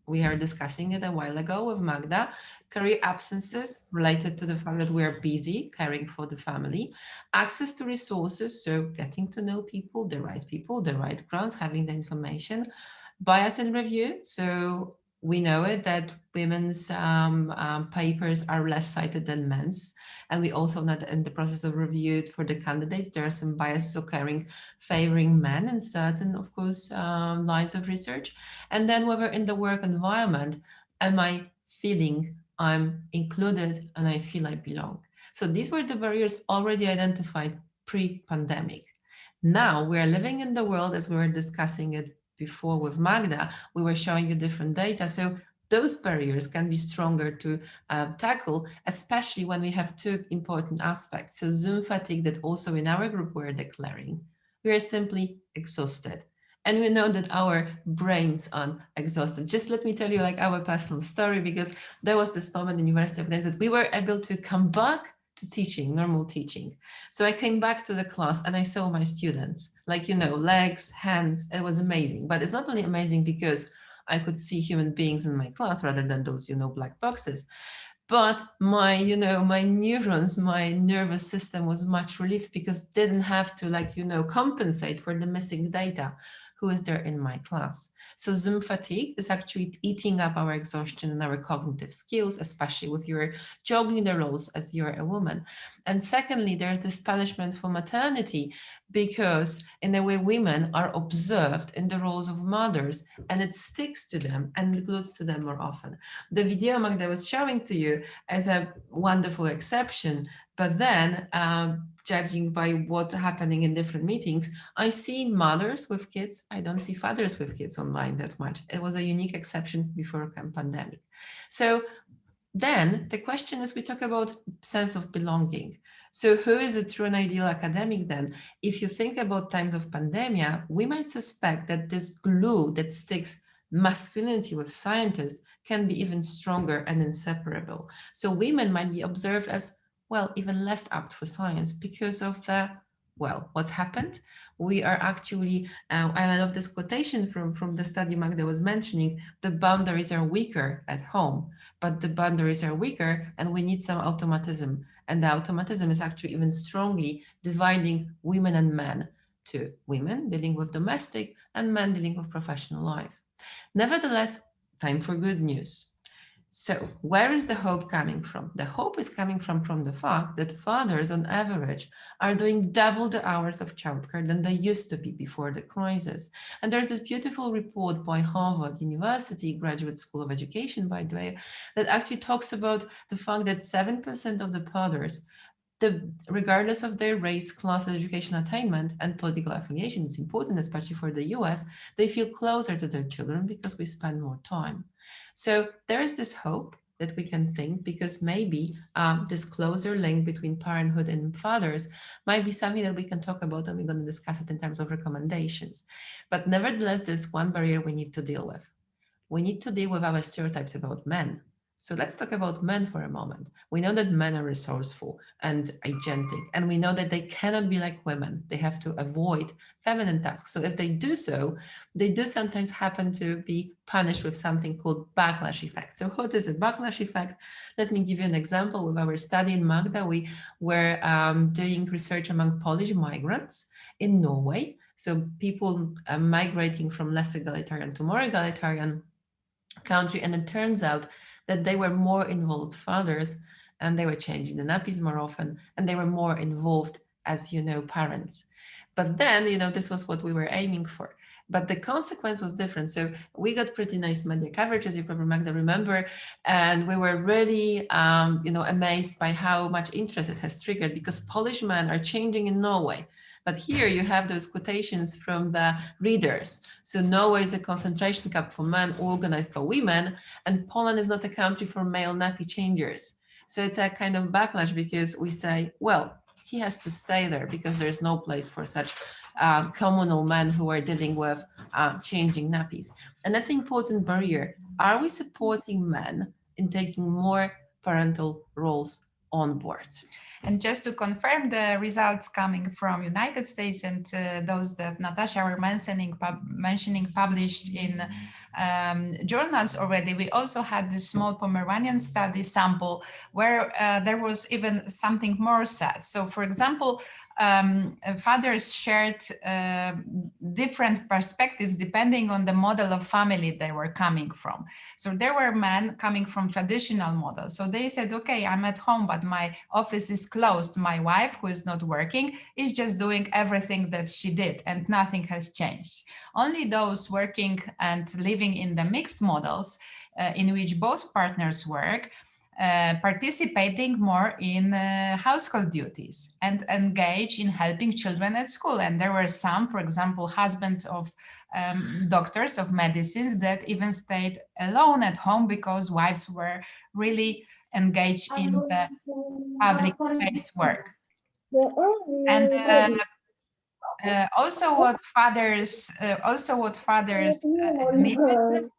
We are discussing it a while ago with Magda. Career absences related to the fact that we are busy caring for the family. Access to resources, so getting to know people, the right grants, having the information. Bias in review, so we know it that women's papers are less cited than men's. And we also know that in the process of review for the candidates, there are some biases occurring favoring men in certain, of course, lines of research. And then whether in the work environment, am I feeling I'm included and I feel I belong? So these were the barriers already identified pre-pandemic. Now we're living in the world, as we were discussing it before with Magda, we were showing you different data. So those barriers can be stronger to tackle, especially when we have two important aspects. So Zoom fatigue that also in our group we're declaring. We are simply exhausted. And we know that our brains are exhausted. Just let me tell you like our personal story, because there was this moment in University of Leeds that we were able to come back to teaching, normal teaching. So I came back to the class and I saw my students, like, you know, legs, hands, it was amazing. But it's not only amazing because I could see human beings in my class rather than those, you know, black boxes. But my, you know, my neurons, my nervous system was much relieved because didn't have to, like, you know, compensate for the missing data. Who is there in my class? So Zoom fatigue is actually eating up our exhaustion and our cognitive skills, especially with your juggling the roles as you're a woman. And secondly, there's this punishment for maternity because in a way women are observed in the roles of mothers and it sticks to them and glues to them more often. The video Magda was showing to you is a wonderful exception, but then judging by what's happening in different meetings, I see mothers with kids. I don't see fathers with kids online that much. It was a unique exception before the pandemic. So then the question is, we talk about sense of belonging. So who is a true and ideal academic then? If you think about times of pandemia, we might suspect that this glue that sticks masculinity with scientists can be even stronger and inseparable. So women might be observed as, well, even less apt for science because of the, well, what's happened? We are actually, and I love this quotation from the study Magda was mentioning, the boundaries are weaker at home, but the boundaries are weaker and we need some automatism. And the automatism is actually even strongly dividing women and men to women dealing with domestic and men dealing with professional life. Nevertheless, time for good news. So where is the hope coming from? The hope is coming from the fact that fathers on average are doing double the hours of childcare than they used to be before the crisis. And there's this beautiful report by Harvard University Graduate School of Education, by the way, that actually talks about the fact that 7% of the fathers, regardless of their race, class, educational attainment, and political affiliation, it's important, especially for the US, they feel closer to their children because we spend more time. So there is this hope that we can think, because maybe this closer link between parenthood and fathers might be something that we can talk about, and we're going to discuss it in terms of recommendations. But nevertheless, there's one barrier we need to deal with. We need to deal with our stereotypes about men. So let's talk about men for a moment. We know that men are resourceful and agentic, and we know that they cannot be like women. They have to avoid feminine tasks. So if they do so, they do sometimes happen to be punished with something called backlash effect. So what is a backlash effect? Let me give you an example. With our study in Magda, we were doing research among Polish migrants in Norway. So people migrating from less egalitarian to more egalitarian country, and it turns out that they were more involved fathers, and they were changing the nappies more often, and they were more involved as, you know, parents. But then, you know, this was what we were aiming for. But the consequence was different. So we got pretty nice media coverage, as you probably, Magda, remember, and we were really, you know, amazed by how much interest it has triggered, because Polish men are changing in Norway. But here you have those quotations from the readers. So Norway is a concentration camp for men organized by women, and Poland is not a country for male nappy changers. So it's a kind of backlash, because we say, well, he has to stay there because there's no place for such communal men who are dealing with changing nappies. And that's an important barrier. Are we supporting men in taking more parental roles on board? And just to confirm the results coming from United States and those that Natasha were mentioning published in journals already, we also had this small Pomeranian study sample where there was even something more sad. So for example, fathers shared different perspectives depending on the model of family they were coming from. So there were men coming from traditional models. So they said, okay, I'm at home, but my office is closed. My wife, who is not working, is just doing everything that she did, and nothing has changed. Only those working and living in the mixed models in which both partners work, participating more in household duties and engage in helping children at school. And there were some, for example, husbands of doctors of medicines that even stayed alone at home because wives were really engaged in the public-based work. And Also what fathers needed.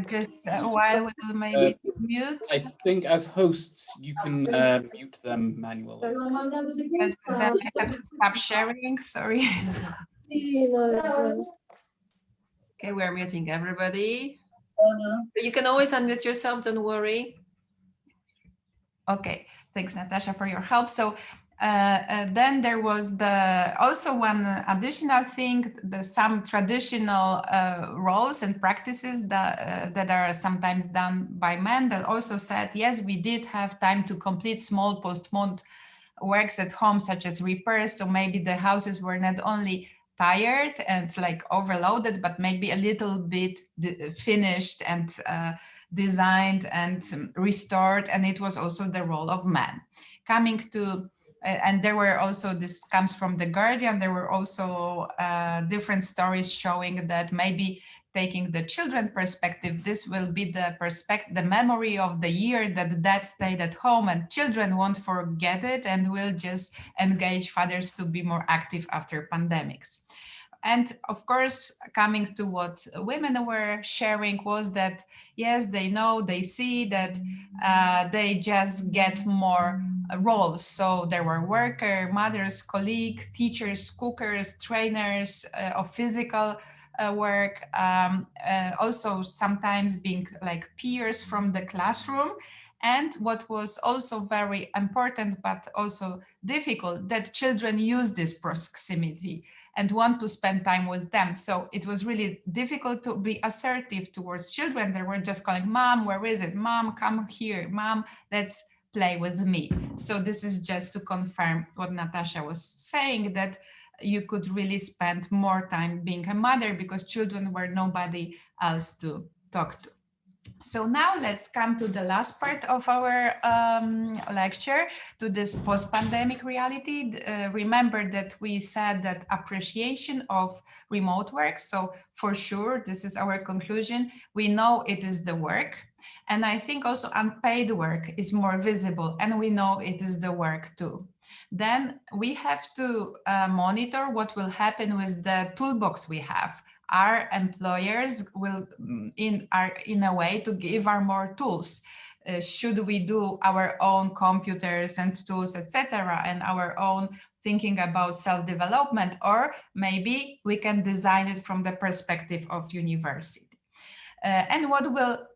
Just while we'll maybe mute. I think as hosts, you can mute them manually. Because then I have to stop sharing, sorry. Okay, we're muting everybody. But you can always unmute yourself, don't worry. Okay, thanks Natasha for your help. So then there was also one additional thing, some traditional roles and practices that are sometimes done by men, but also said, yes, we did have time to complete small postponed works at home, such as repairs. So maybe the houses were not only tired and like overloaded, but maybe a little bit finished and designed and restored. And it was also the role of men. Coming to, and there were also, this comes from The Guardian, there were also different stories showing that maybe taking the children perspective, this will be the memory of the year that dad stayed at home, and children won't forget it and will just engage fathers to be more active after pandemics. And of course, coming to what women were sharing was that, yes, they know, they see that they just get more roles. So there were worker, mothers, colleague, teachers, cookers, trainers of physical work, also sometimes being like peers from the classroom. And what was also very important, but also difficult, that children use this proximity and want to spend time with them. So it was really difficult to be assertive towards children. They were just calling, Mom, where is it? Mom, come here. Mom, let's play with me. So this is just to confirm what Natasha was saying, that you could really spend more time being a mother because children were nobody else to talk to. So now let's come to the last part of our lecture, to this post-pandemic reality. Remember that we said that appreciation of remote work. So for sure, this is our conclusion. We know it is the work. And I think also unpaid work is more visible, and we know it is the work too. Then we have to monitor what will happen with the toolbox we have. Our employers will in a way to give our more tools. Should we do our own computers and tools, etc., and our own thinking about self-development, or maybe we can design it from the perspective of university. And what will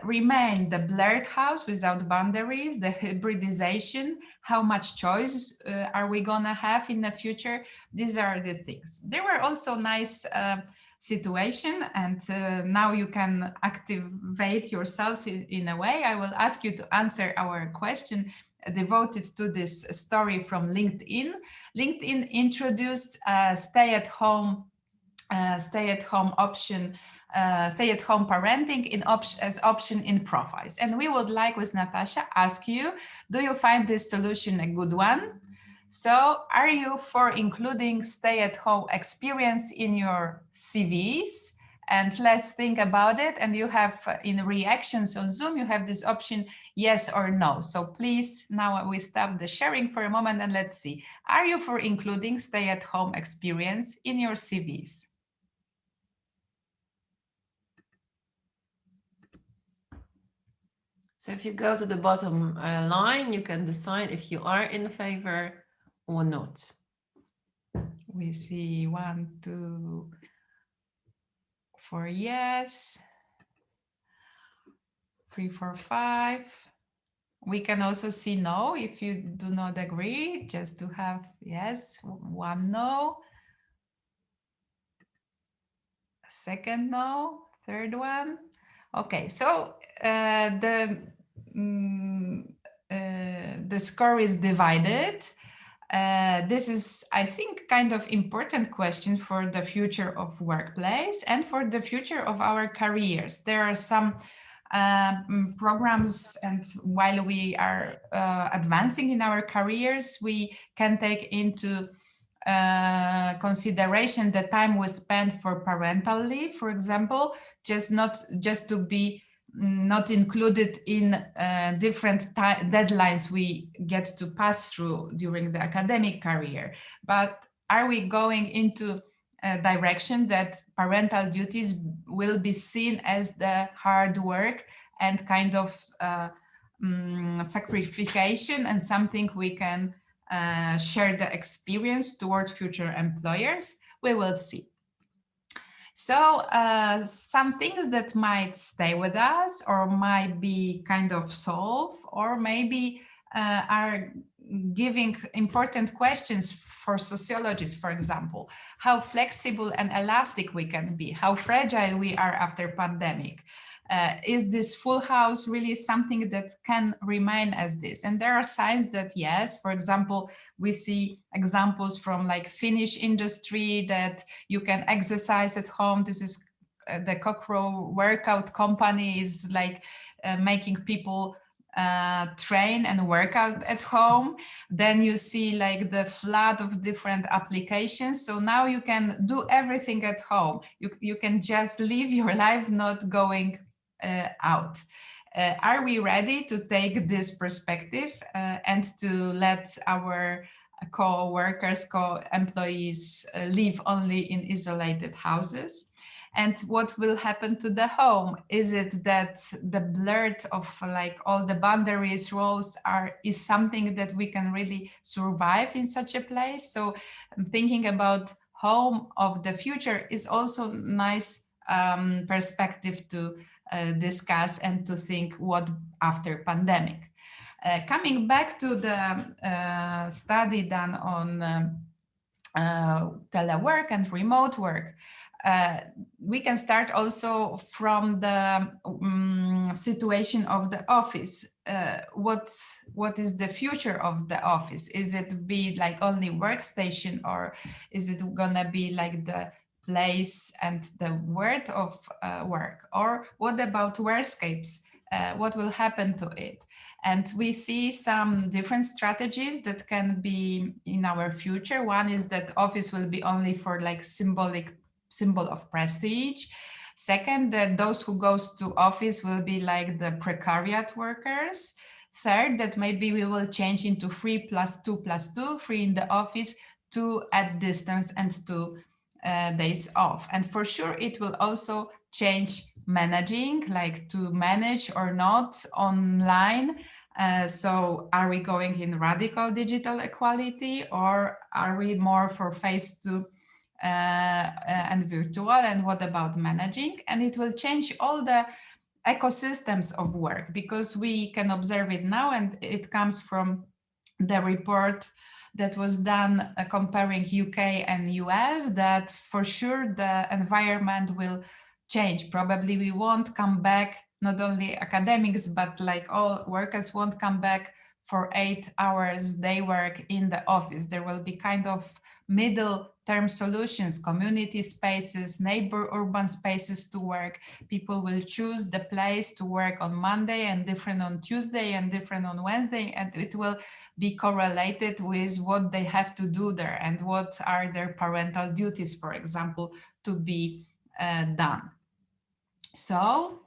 remain? The blurred house without boundaries, the hybridization, how much choice are we gonna have in the future? These are the things. There were also nice situation, and now you can activate yourselves in a way. I will ask you to answer our question devoted to this story from LinkedIn. LinkedIn introduced stay-at-home option, stay-at-home parenting as option in profiles. And we would like, with Natasha, ask you, do you find this solution a good one? So are you for including stay-at-home experience in your CVs? And let's think about it. And you have in reactions on Zoom, you have this option, yes or no. So please, now we stop the sharing for a moment and let's see. Are you for including stay-at-home experience in your CVs? So if you go to the bottom line, you can decide if you are in favor or not. We see 1, 2, 4 yes, 3, 4, 5. We can also see no if you do not agree, just to have yes, 1 no, a second no, third one. Okay, so the score is divided. This is, I think, kind of important question for the future of workplace and for the future of our careers. There are some programs, and while we are advancing in our careers, we can take into consideration the time we spend for parental leave, for example, just to be not included in different deadlines we get to pass through during the academic career, but are we going into a direction that parental duties will be seen as the hard work and kind of sacrification and something we can share the experience toward future employers? We will see. So some things that might stay with us or might be kind of solved, or maybe are giving important questions for sociologists, for example, how flexible and elastic we can be, how fragile we are after pandemic. Is this full house really something that can remain as this? And there are signs that yes, for example, we see examples from like Finnish industry that you can exercise at home. This is the Cockrow workout company is like making people train and work out at home. Then you see like the flood of different applications. So now you can do everything at home. You can just live your life not going out. Are we ready to take this perspective and to let our co-workers, co-employees live only in isolated houses? And what will happen to the home? Is it that the blurt of like all the boundaries, roles is something that we can really survive in such a place? So thinking about home of the future is also nice perspective to discuss and to think what after pandemic. Coming back to the study done on telework and remote work, we can start also from the situation of the office. What is the future of the office? Is it be like only workstation, or is it gonna be like the place and the word of work? Or what about workscapes? What will happen to it? And we see some different strategies that can be in our future. One is that office will be only for like symbol of prestige. Second, that those who goes to office will be like the precariat workers. Third, that maybe we will change into 3+2+2, 3 in the office, 2 at distance, and 2 days off. And for sure, it will also change managing, like to manage or not online. So are we going in radical digital equality, or are we more for phase 2 and virtual? And what about managing? And it will change all the ecosystems of work, because we can observe it now, and it comes from the report that was done comparing UK and US, that for sure the environment will change. Probably we won't come back, not only academics, but like all workers won't come back for 8 hours day work in the office. There will be kind of middle term solutions, community spaces, neighbor urban spaces to work. People will choose the place to work on Monday and different on Tuesday and different on Wednesday, and it will be correlated with what they have to do there and what are their parental duties, for example, to be done. So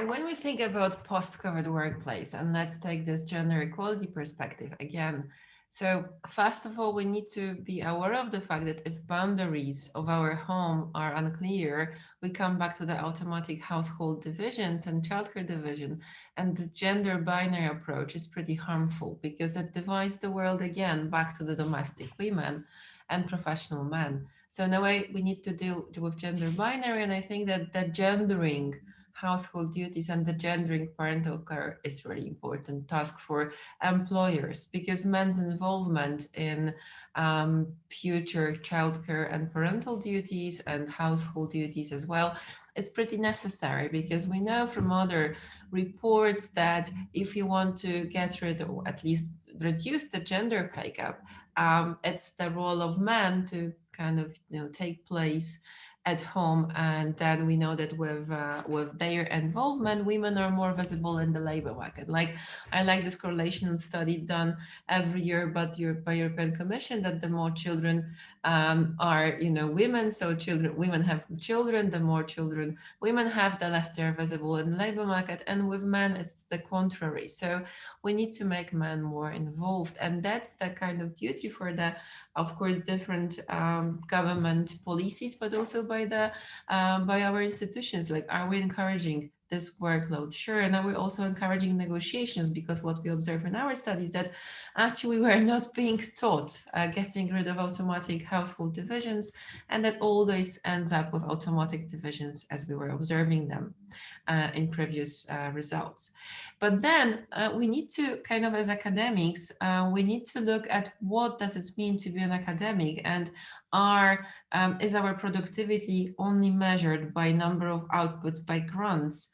when we think about post-COVID workplace, and let's take this gender equality perspective again. So first of all, we need to be aware of the fact that if boundaries of our home are unclear, we come back to the automatic household divisions and childcare division. And the gender binary approach is pretty harmful, because it divides the world again back to the domestic women and professional men. So in a way, we need to deal with gender binary. And I think that the gendering household duties and the gendering parental care is really important task for employers, because men's involvement in future childcare and parental duties and household duties as well is pretty necessary, because we know from other reports that if you want to get rid or at least reduce the gender pay gap, it's the role of men to kind of take place at home, and then we know that with their involvement, women are more visible in the labor market. Like, I like this correlation study done every year by European Commission, that the more children are, you know, women, so women have children, the more children women have, the less they're visible in the labor market. And with men, it's the contrary. So we need to make men more involved, and that's the kind of duty for the, of course, different government policies, but also by our institutions. Like, are we encouraging this workload? Sure. And are we also encouraging negotiations? Because what we observe in our studies, that actually we are not being taught getting rid of automatic household divisions, and that always ends up with automatic divisions as we were observing them in previous results. But then we need to kind of, as academics, we need to look at what does it mean to be an academic, and is our productivity only measured by number of outputs by grants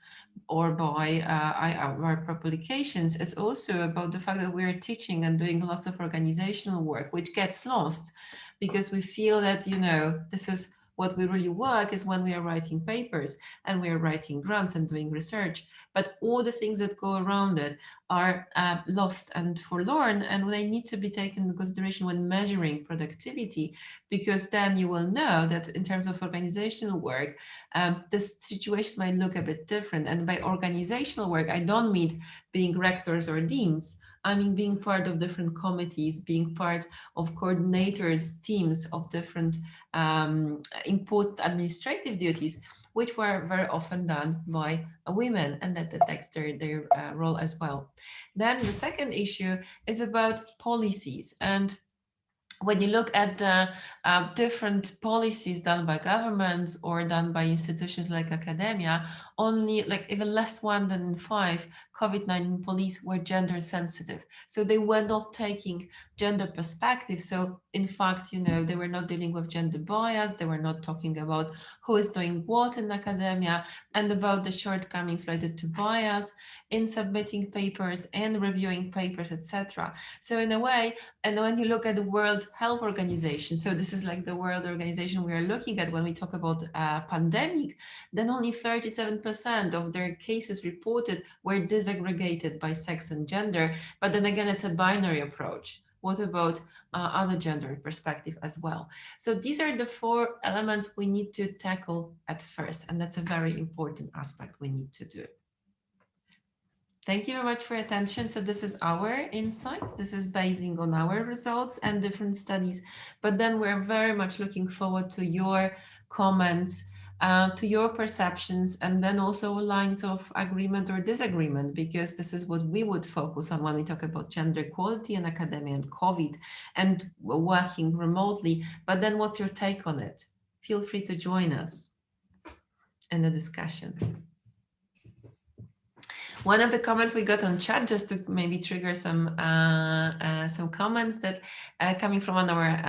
or by our publications? It's also about the fact that we're teaching and doing lots of organizational work, which gets lost because we feel that, you know, this is what we really work is when we are writing papers and we are writing grants and doing research, but all the things that go around it are lost and forlorn, and they need to be taken into consideration when measuring productivity, because then you will know that in terms of organizational work, this situation might look a bit different. And by organizational work, I don't mean being rectors or deans. I mean, being part of different committees, being part of coordinators, teams of different important administrative duties, which were very often done by women, and that takes their role as well. Then the second issue is about policies. And when you look at the different policies done by governments or done by institutions like academia, only like even less than 5 COVID-19 policies were gender sensitive. So they were not taking gender perspective. So in fact, you know, they were not dealing with gender bias. They were not talking about who is doing what in academia and about the shortcomings related to bias in submitting papers and reviewing papers, etc. So in a way, and when you look at the World Health Organization, so this is like the world organization we are looking at when we talk about pandemic, then only 37% of their cases reported were disaggregated by sex and gender. But then again, it's a binary approach. What about other gender perspective as well? So these are the 4 elements we need to tackle at first, and that's a very important aspect we need to do. Thank you very much for your attention. So this is our insight. This is basing on our results and different studies, but then we're very much looking forward to your comments, to your perceptions, and then also lines of agreement or disagreement, because this is what we would focus on when we talk about gender equality in academia and COVID and working remotely. But then what's your take on it? Feel free to join us in the discussion. One of the comments we got on chat, just to maybe trigger some comments that coming from one of our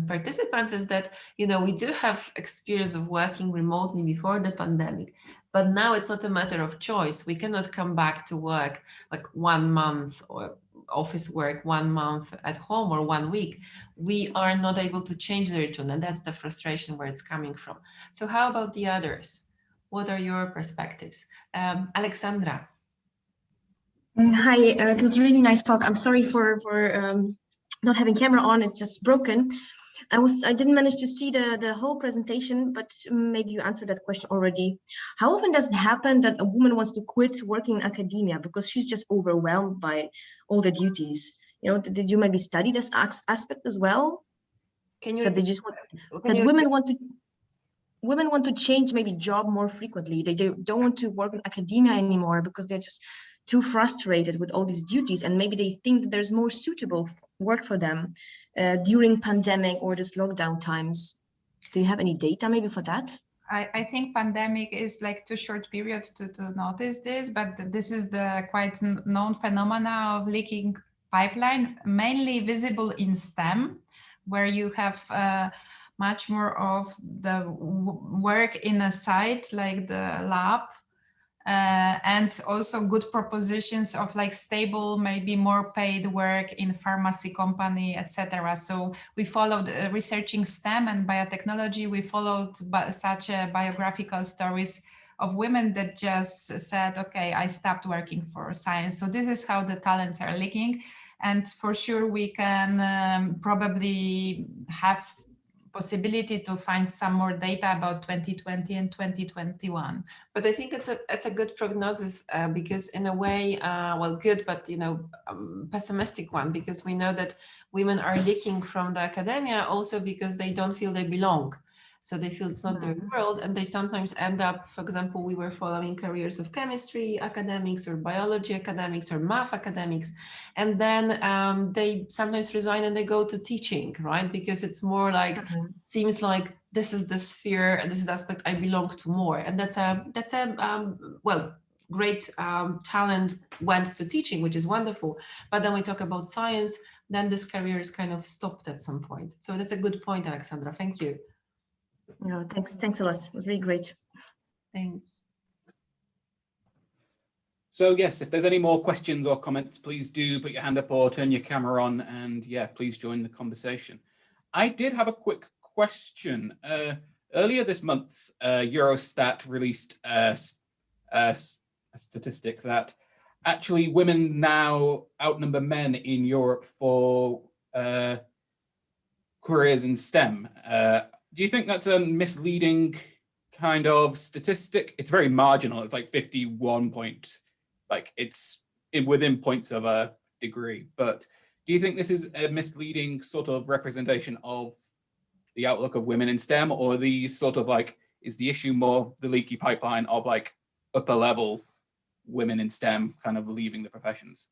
participants, is that, you know, we do have experience of working remotely before the pandemic, but now it's not a matter of choice. We cannot come back to work like 1 month or office work 1 month at home or 1 week. We are not able to change the routine, and that's the frustration where it's coming from. So how about the others? What are your perspectives? Alexandra. Hi, it was a really nice talk. I'm sorry for not having camera on, it's just broken. I didn't manage to see the whole presentation, but maybe you answered that question already. How often does it happen that a woman wants to quit working in academia because she's just overwhelmed by all the duties? You know, did you maybe study this aspect as well? Can you? That they just women want to change maybe job more frequently. They don't want to work in academia anymore because they're just too frustrated with all these duties, and maybe they think that there's more suitable work for them during pandemic or this lockdown times. Do you have any data maybe for that? I think pandemic is like too short period to notice this, but this is the quite known phenomena of leaking pipeline, mainly visible in STEM, where you have much more of the work in a site like the lab, and also good propositions of like stable, maybe more paid work in pharmacy company, etc. So we followed researching STEM and biotechnology. We followed such biographical stories of women that just said, okay, I stopped working for science. So this is how the talents are leaking. And for sure, we can probably have possibility to find some more data about 2020 and 2021. But I think it's a good prognosis because in a way, well, good, but pessimistic one, because we know that women are leaking from the academia also because they don't feel they belong. So they feel it's not their world, and they sometimes end up, for example, we were following careers of chemistry academics or biology academics or math academics, and then they sometimes resign and they go to teaching, right? Because it's more like, seems like this is the sphere, this is the aspect I belong to more. And that's a well, great talent went to teaching, which is wonderful. But then we talk about science, then this career is kind of stopped at some point. So that's a good point, Alexandra. Thank you. No, thanks a lot. It was really great. Thanks. So yes, if there's any more questions or comments, please do put your hand up or turn your camera on, and yeah, please join the conversation. I did have a quick question. Earlier this month, Eurostat released a statistic that actually women now outnumber men in Europe for careers in STEM. Do you think that's a misleading kind of statistic? It's very marginal. It's like 51 point, like it's within points of a degree. But do you think this is a misleading sort of representation of the outlook of women in STEM, or the sort of like, is the issue more the leaky pipeline of like upper level women in STEM kind of leaving the professions?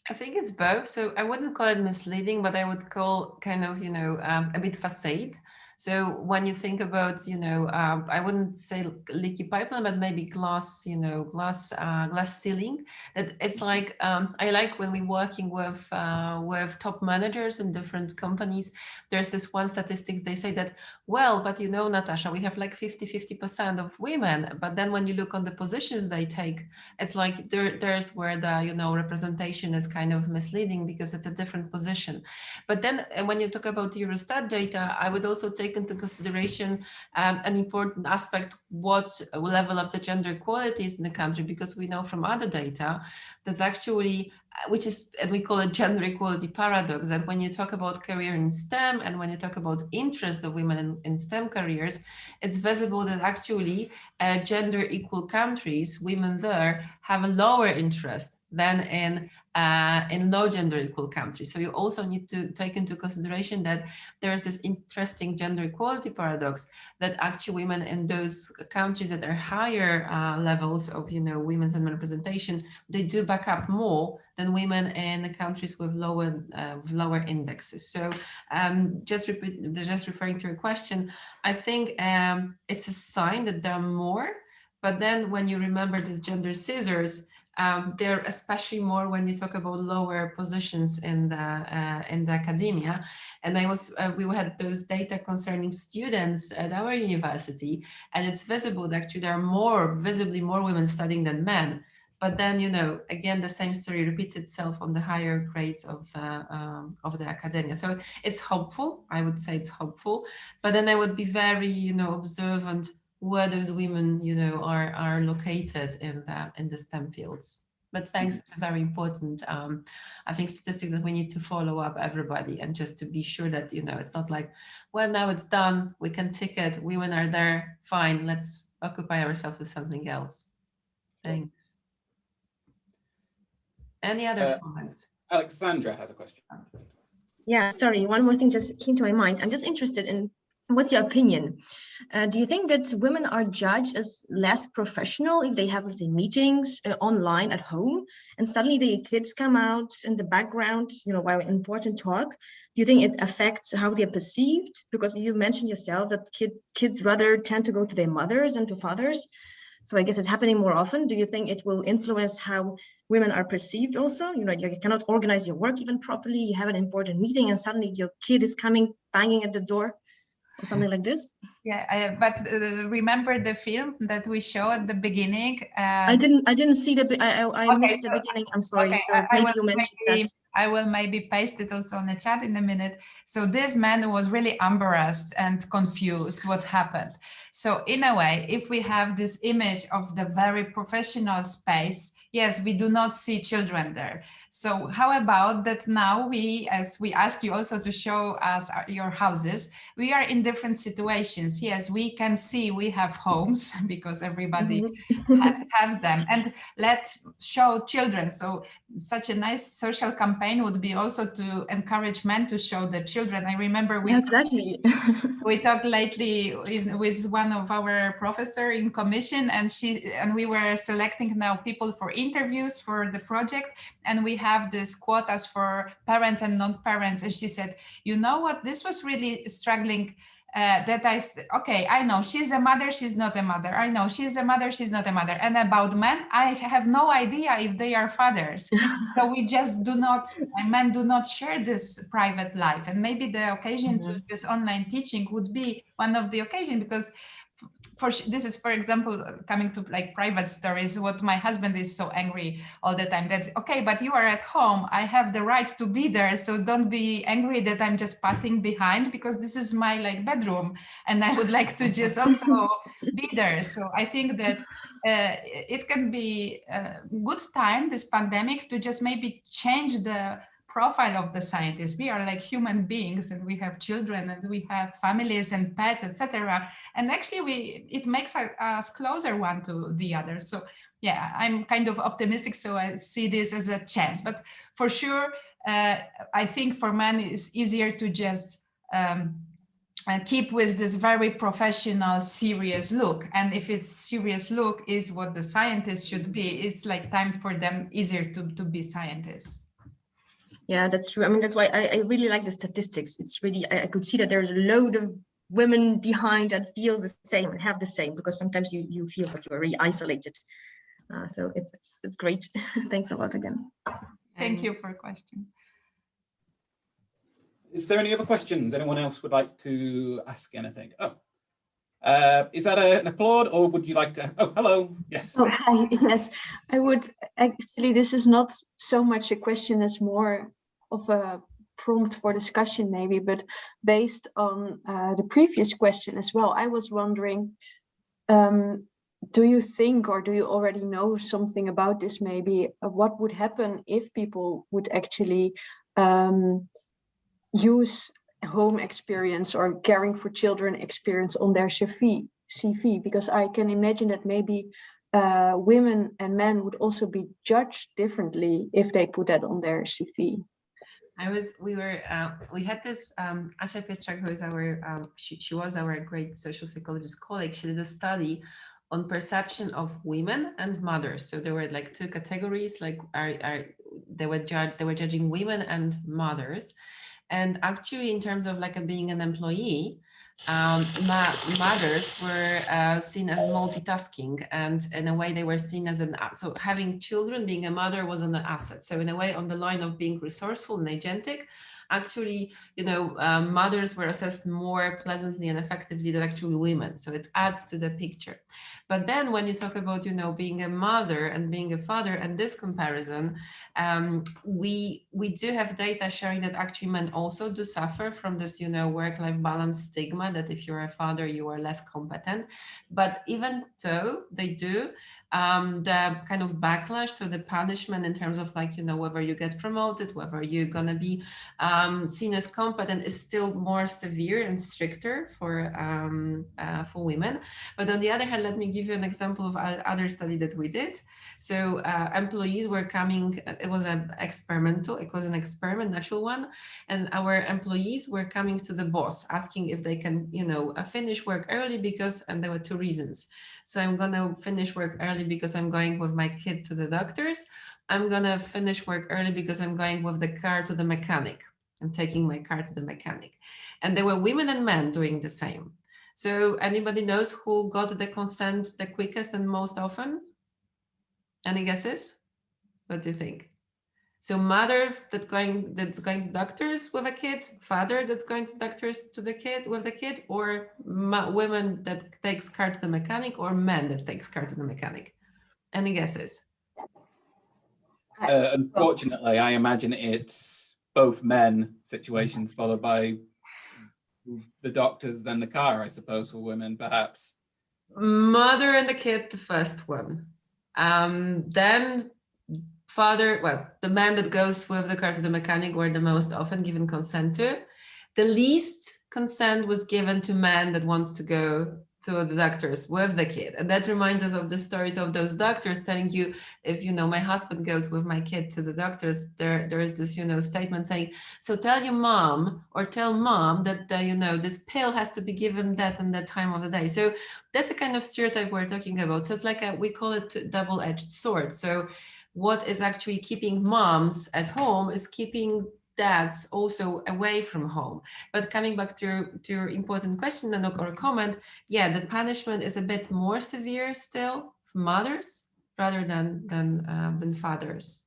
I think it's both. So I wouldn't call it misleading, but I would call kind of, a bit facade. So when you think about, I wouldn't say leaky pipeline, but maybe glass, glass ceiling. That it's like, I like when we're working with top managers in different companies. There's this one statistics, they say that, well, but Natasha, we have like 50% of women. But then when you look on the positions they take, it's like there's where the, representation is kind of misleading because it's a different position. But then when you talk about Eurostat data, I would also take into consideration an important aspect, what level of the gender equality is in the country, because we know from other data that actually, which is, and we call it gender equality paradox, that when you talk about career in STEM and when you talk about interest of women in STEM careers, it's visible that actually gender equal countries, women there have a lower interest than in low gender equal countries. So you also need to take into consideration that there is this interesting gender equality paradox, that actually women in those countries that are higher levels of women's and men representation, they do back up more than women in the countries with lower indexes. So just referring to your question, I think it's a sign that there are more. But then when you remember these gender scissors, they're especially more when you talk about lower positions in the academia. And we had those data concerning students at our university, and it's visible that actually there are visibly more women studying than men. But then, again, the same story repeats itself on the higher grades of the academia. So it's hopeful. I would say it's hopeful. But then I would be very, observant where those women, are located in the STEM fields. But thanks, it's a very important, I think, statistic that we need to follow up everybody, and just to be sure that, it's not like, well, now it's done, we can tick it, women are there, fine, let's occupy ourselves with something else. Thanks. Any other comments? Alexandra has a question. Yeah, sorry, one more thing just came to my mind. I'm just interested in, what's your opinion? Do you think that women are judged as less professional if they have, let's say, meetings online at home, and suddenly the kids come out in the background, while important talk? Do you think it affects how they're perceived? Because you mentioned yourself that kids rather tend to go to their mothers than to fathers. So I guess it's happening more often. Do you think it will influence how women are perceived also? You cannot organize your work even properly. You have an important meeting and suddenly your kid is coming, banging at the door. or something like this. Yeah, but remember the film that we show at the beginning? I didn't see I Okay, missed the so- beginning. I'm sorry. Okay, So maybe you mentioned that. I will maybe paste it also on the chat in a minute. So this man was really embarrassed and confused what happened. So in a way, if we have this image of the very professional space, yes, we do not see children there. So how about that now we, as we ask you also to show us your houses, we are in different situations. Yes, we can see we have homes because everybody has them, and let's show children. So such a nice social campaign would be also to encourage men to show the children. I remember Exactly. we talked lately with one of our professor in commission, and we were selecting now people for interviews for the project, and we have this quotas for parents and non-parents, and she said, you know what, this was really struggling. Okay, I know she's a mother, she's not a mother. I know she's a mother, she's not a mother. And about men, I have no idea if they are fathers. So we just men do not share this private life. And maybe the occasion to this online teaching would be one of the occasion, because this is, for example, coming to like private stories, what my husband is so angry all the time that, okay, but you are at home, I have the right to be there, so don't be angry that I'm just passing behind, because this is my like bedroom and I would like to just also be there. So I think that it can be a good time, this pandemic, to just maybe change the profile of the scientists. We are like human beings, and we have children, and we have families and pets, etc. And actually, it makes us closer one to the other. So yeah, I'm kind of optimistic. So I see this as a chance. But for sure, I think for men it's easier to just keep with this very professional, serious look. And if it's serious look is what the scientists should be, it's like time for them easier to be scientists. Yeah, that's true. I mean, that's why I really like the statistics. It's really, I could see that there's a load of women behind that feel the same and have the same, because sometimes you feel that you are really isolated. So it's great. Thanks a lot again. Thank you for the question. Is there any other questions? Anyone else would like to ask anything? Oh, is that an applaud, or would you like to? Oh, hello. Yes. Oh, hi. Yes, I would actually. This is not so much a question as more of a prompt for discussion, maybe. But based on the previous question as well, I was wondering: do you think, or do you already know something about this? Maybe what would happen if people would actually use home experience or caring for children experience on their CV, because I can imagine that maybe women and men would also be judged differently if they put that on their CV. We had this Asha Pietrzak, who is our she was our great social psychologist colleague. She did a study on perception of women and mothers. So there were like two categories, like they were judging women and mothers. And actually, in terms of like being an employee, mothers were seen as multitasking, and in a way they were seen as so having children, being a mother was an asset. So in a way, on the line of being resourceful and agentic, actually, mothers were assessed more pleasantly and effectively than actually women. So it adds to the picture. But then when you talk about, being a mother and being a father, and this comparison, we do have data showing that actually men also do suffer from this, work-life balance stigma, that if you're a father, you are less competent. But even though they do, the kind of backlash, so the punishment in terms of like, whether you get promoted, whether you're gonna be seen as competent, is still more severe and stricter for women. But on the other hand, let me give you an example of other study that we did. So employees were coming, it was an experiment, natural one, and our employees were coming to the boss asking if they can, finish work early and there were two reasons. So I'm gonna finish work early because I'm going with my kid to the doctors. I'm gonna finish work early because I'm going with the car to the mechanic. I'm taking my car to the mechanic. And there were women and men doing the same. So anybody knows who got the consent the quickest and most often? Any guesses? What do you think? So mother that's going to doctors with a kid, father that's going to doctors with the kid, or women that takes car to the mechanic, or men that takes car to the mechanic. Any guesses? Unfortunately, I imagine it's both men situations followed by the doctors, then the car, I suppose, for women, perhaps. Mother and the kid, the first one. Then father, well, the man that goes with the car to the mechanic were the most often given consent to. The least consent was given to men that wants to go to the doctors with the kid. And that reminds us of the stories of those doctors telling you, if, my husband goes with my kid to the doctors, there is this, statement saying, so tell your mom or tell mom that, this pill has to be given that and that time of the day. So that's a kind of stereotype we're talking about. So it's like we call it double-edged sword. So what is actually keeping moms at home is keeping dads also away from home. But coming back to your important question or comment, yeah, the punishment is a bit more severe still for mothers rather than fathers.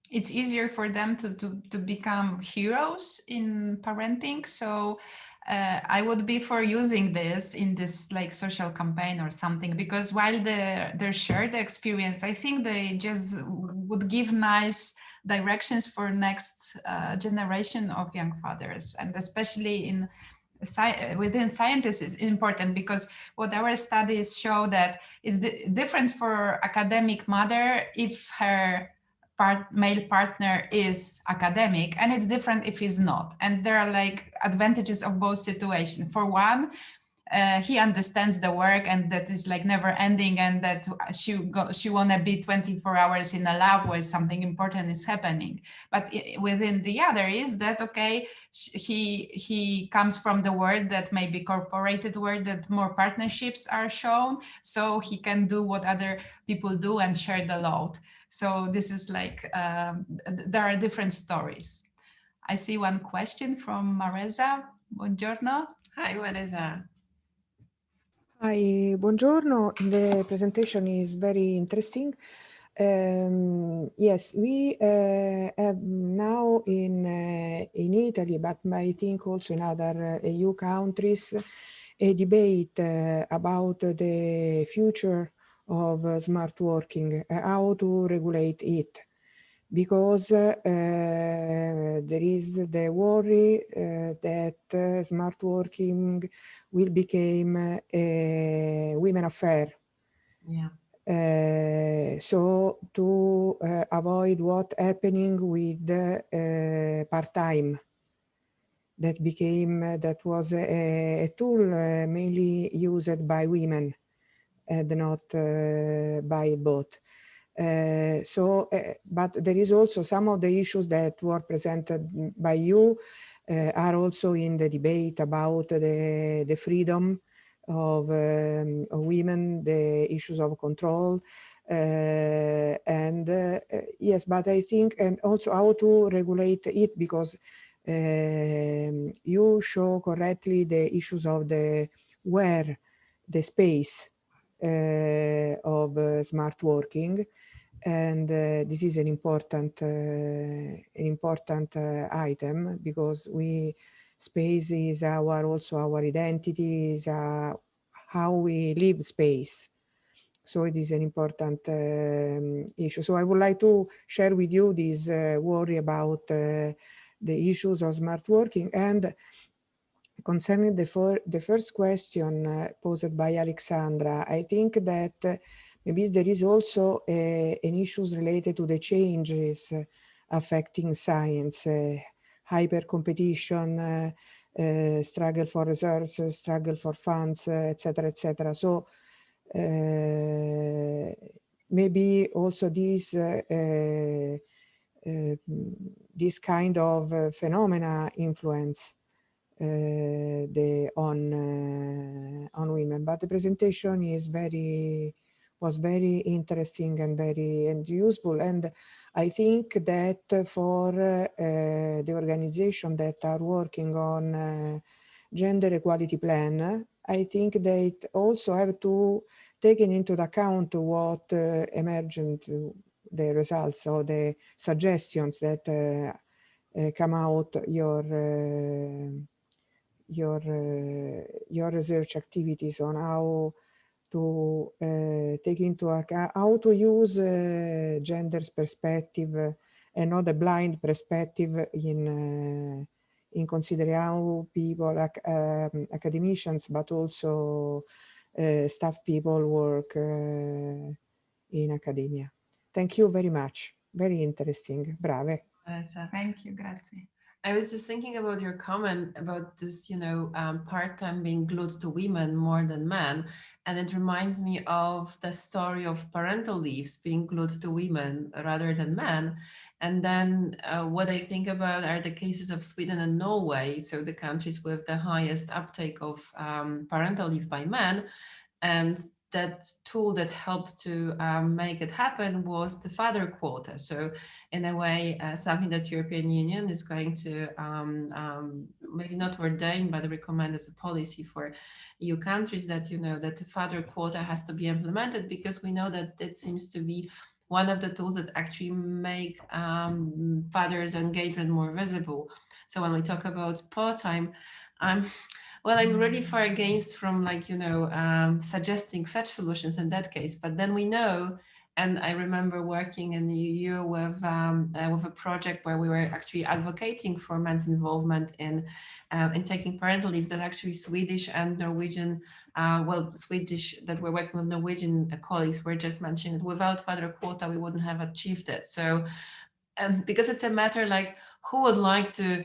It's easier for them to become heroes in parenting. So I would be for using this in this like social campaign or something, because while they share the experience, I think they just would give nice directions for next generation of young fathers, and especially within scientists is important, because what our studies show that is different for academic mother if her male partner is academic, and it's different if he's not. And there are like advantages of both situations. For one, he understands the work and that is like never ending, and that she wanna be 24 hours in a lab where something important is happening. But within the other is that, okay, he comes from the world that may be corporated world, that more partnerships are shown, so he can do what other people do and share the load. So this is like, there are different stories. I see one question from Mareza. Buongiorno. Hi, Mareza. Hi, buongiorno. The presentation is very interesting. Yes, we have now in Italy, but I think also in other EU countries, a debate about the future of smart working, how to regulate it. Because there is the worry that smart working will become a women affair. Yeah. So to avoid what happening with part-time, that was a tool mainly used by women and not by both. But there is also some of the issues that were presented by you are also in the debate about the freedom of women, the issues of control, yes, but I think, and also how to regulate it, because you show correctly the issues of the space of smart working, and this is an important item, because space is also our identity, is how we live space. So it is an important issue. So I would like to share with you this worry about the issues of smart working. And concerning the first question posed by Alexandra, I think that maybe there is also an issues related to the changes affecting science, hyper competition, struggle for resources, struggle for funds, etc., etc. So maybe also this kind of phenomena influence on women. But the presentation was very interesting and very useful, and I think that for the organization that are working on gender equality plan, I think they also have to take into account what emergent the results or the suggestions that come out your research activities on how to take into account, how to use gender's perspective and not a blind perspective in considering how people, academicians, but also staff people work in academia. Thank you very much. Very interesting. Brave. Thank you, grazie. I was just thinking about your comment about this, part-time being glued to women more than men. And it reminds me of the story of parental leaves being glued to women rather than men. And then what I think about are the cases of Sweden and Norway, so the countries with the highest uptake of parental leave by men. And that tool that helped to make it happen was the father quota. So in a way, something that European Union is going to maybe not ordain, but recommend as a policy for EU countries that, that the father quota has to be implemented, because we know that it seems to be one of the tools that actually make fathers' engagement more visible. So when we talk about part-time, well, I'm really far against from suggesting such solutions in that case. But then we know, and I remember working in the EU with a project where we were actually advocating for men's involvement in taking parental leaves, that actually Swedish and Norwegian, Swedish that we're working with Norwegian colleagues were just mentioning that without father quota, we wouldn't have achieved it. So because it's a matter like who would like to,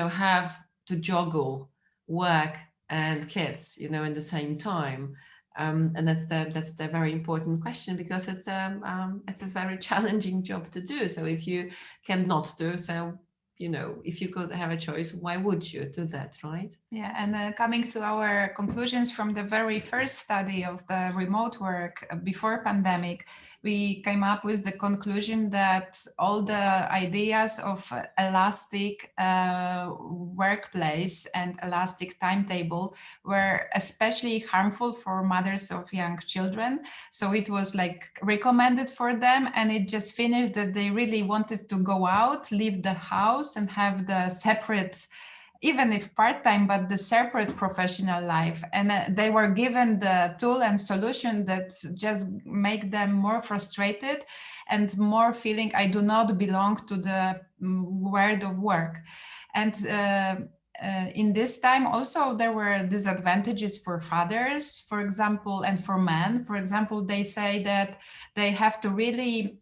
have to juggle work and kids, in the same time, and that's the very important question, because it's a very challenging job to do. So if you cannot do so, if you could have a choice, why would you do that, right? Yeah, and coming to our conclusions from the very first study of the remote work before pandemic, we came up with the conclusion that all the ideas of elastic workplace and elastic timetable were especially harmful for mothers of young children. So it was recommended for them, and it just finished that they really wanted to go out, leave the house, and have the separate, even if part-time, but the separate professional life. And they were given the tool and solution that just make them more frustrated and more feeling, I do not belong to the world of work. And in this time also there were disadvantages for fathers, for example, and for men. For example, they say that they have to really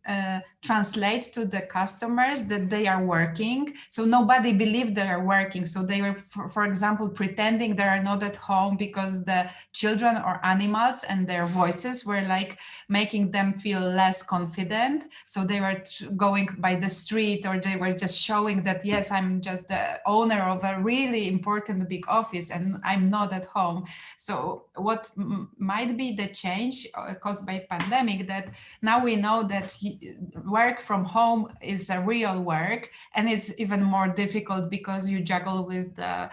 translate to the customers that they are working. So nobody believed they are working. So they were, for example, pretending they are not at home because the children or animals and their voices were making them feel less confident. So they were going by the street, or they were just showing that, yes, I'm just the owner of a really important big office and I'm not at home. So what might be the change caused by pandemic, that now we know that work from home is a real work, and it's even more difficult because you juggle with the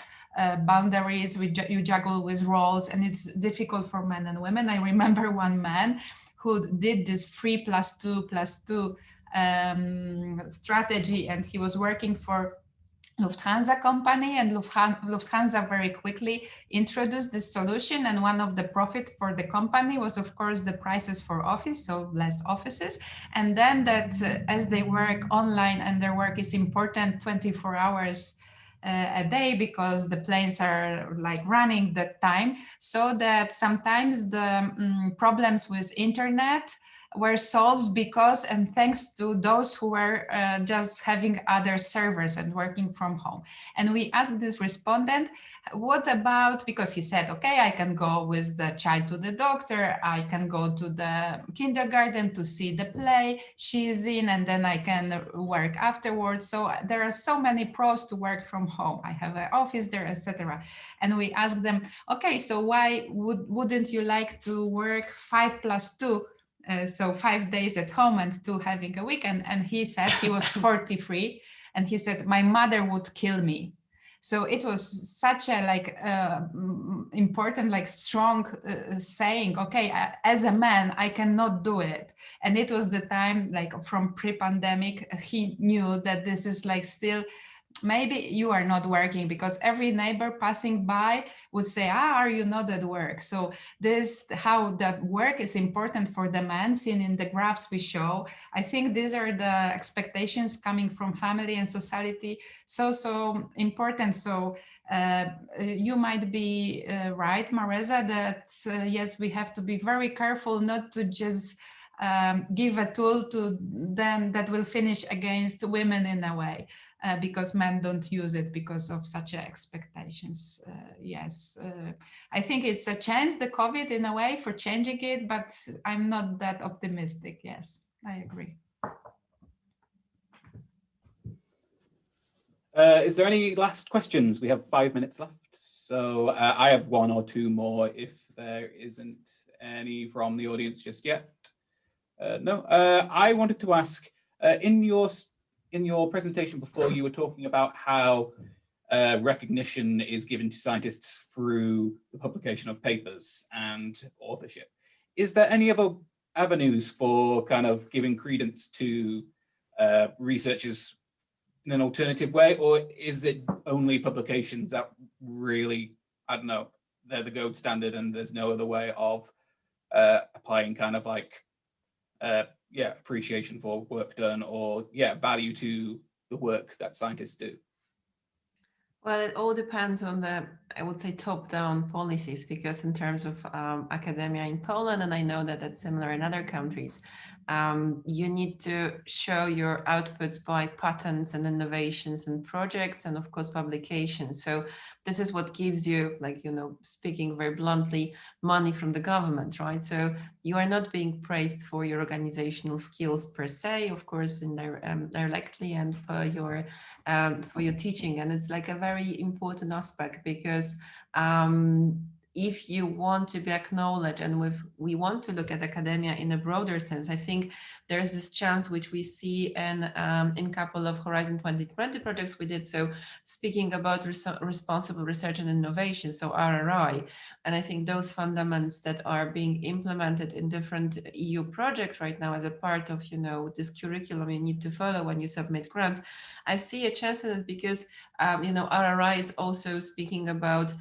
boundaries, you juggle with roles, and it's difficult for men and women. I remember one man who did this 3+2+2 strategy, and he was working for Lufthansa company, and Lufthansa very quickly introduced this solution, and one of the profit for the company was, of course, the prices for office, so less offices, and then that as they work online and their work is important 24 hours a day, because the planes are running that time, so that sometimes the problems with internet were solved because and thanks to those who were just having other servers and working from home. And we asked this respondent, what about, because he said, okay, I can go with the child to the doctor, I can go to the kindergarten to see the play she's in, and then I can work afterwards. So there are so many pros to work from home. I have an office there, etc. And we asked them, okay, so why wouldn't you like to work 5+2? So 5 days at home and 2 having a weekend. And he said he was 43, and he said, my mother would kill me. So it was such a important, strong saying, okay, as a man, I cannot do it. And it was the time, from pre-pandemic, he knew that this is still, maybe you are not working, because every neighbor passing by would say, are you not at work? So this, how the work is important for the man, seen in the graphs we show. I think these are the expectations coming from family and society, so important. So you might be right, Mareza, that yes, we have to be very careful not to just give a tool to them that will finish against women in a way. Because men don't use it because of such expectations. Yes, I think it's a chance, the COVID, in a way, for changing it, but I'm not that optimistic. Yes, I agree. Is there any last questions? We have 5 minutes left. So I have one or two more if there isn't any from the audience just yet. No, I wanted to ask, in your presentation before, you were talking about how recognition is given to scientists through the publication of papers and authorship. Is there any other avenues for kind of giving credence to researchers in an alternative way, or is it only publications that really, I don't know, they're the gold standard and there's no other way of applying kind of appreciation for work done, or value to the work that scientists do? Well, it all depends on the, I would say, top-down policies, because in terms of academia in Poland, and I know that that's similar in other countries, you need to show your outputs by patents and innovations and projects, and of course publications. So this is what gives you, speaking very bluntly, money from the government, right? So you are not being praised for your organizational skills per se, of course, directly, and for your teaching. And it's a very important aspect, because if you want to be acknowledged, and we want to look at academia in a broader sense, I think there's this chance which we see in a couple of Horizon 2020 projects we did. So speaking about responsible research and innovation, so RRI, and I think those fundamentals that are being implemented in different EU projects right now as a part of this curriculum you need to follow when you submit grants. I see a chance in it, because RRI is also speaking about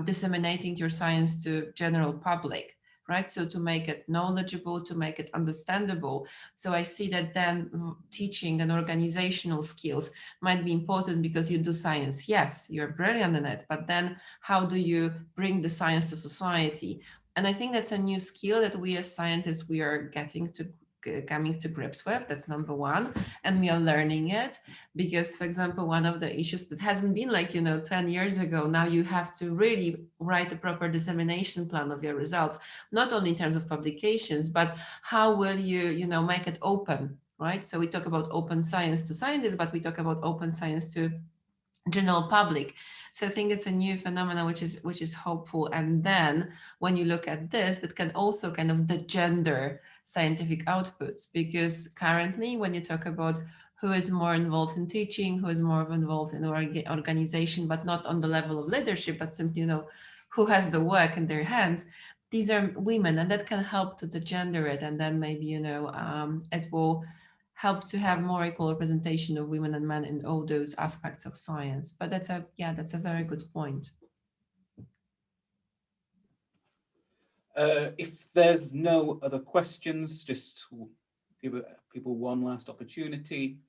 disseminating your science to general public, right? So to make it knowledgeable, to make it understandable. So I see that then teaching and organizational skills might be important, because you do science. Yes, you're brilliant in it, but then how do you bring the science to society? And I think that's a new skill that we as scientists, we are coming to grips with. That's number one, and we are learning it, because, for example, one of the issues that hasn't been 10 years ago, now you have to really write a proper dissemination plan of your results, not only in terms of publications, but how will you make it open, right? So we talk about open science to scientists, but we talk about open science to general public. So I think it's a new phenomenon which is hopeful. And then when you look at this, that can also kind of gender scientific outputs, because currently when you talk about who is more involved in teaching, who is more involved in organization, but not on the level of leadership, but simply who has the work in their hands, these are women, and that can help to gender it, and then maybe it will help to have more equal representation of women and men in all those aspects of science. But that's a very good point. If there's no other questions, just give people one last opportunity.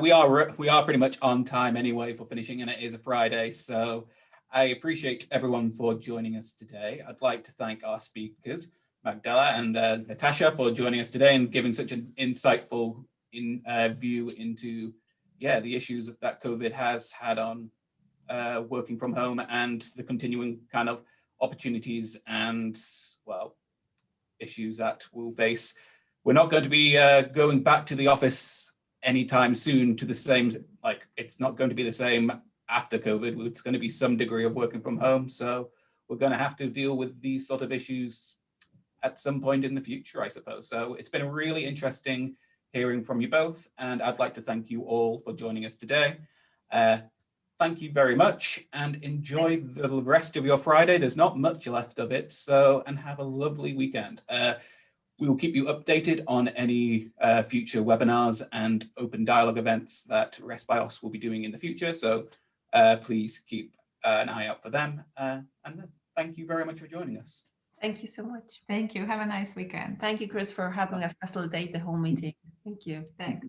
We are pretty much on time anyway for finishing, and it is a Friday, so I appreciate everyone for joining us today. I'd like to thank our speakers, Magdala and Natasha, for joining us today and giving such an insightful view into the issues that COVID has had on working from home, and the continuing kind of opportunities and issues that we'll face. We're not going to be going back to the office anytime soon to the same, it's not going to be the same after COVID. It's going to be some degree of working from home. So we're going to have to deal with these sort of issues at some point in the future, I suppose. So it's been really interesting hearing from you both, and I'd like to thank you all for joining us today. thank you very much and enjoy the rest of your Friday. There's not much left of it, and have a lovely weekend. We will keep you updated on any future webinars and open dialogue events that ResBios will be doing in the future. So please keep an eye out for them. And then thank you very much for joining us. Thank you so much. Thank you. Have a nice weekend. Thank you, Chris, for helping us facilitate the whole meeting. Thank you. Thanks.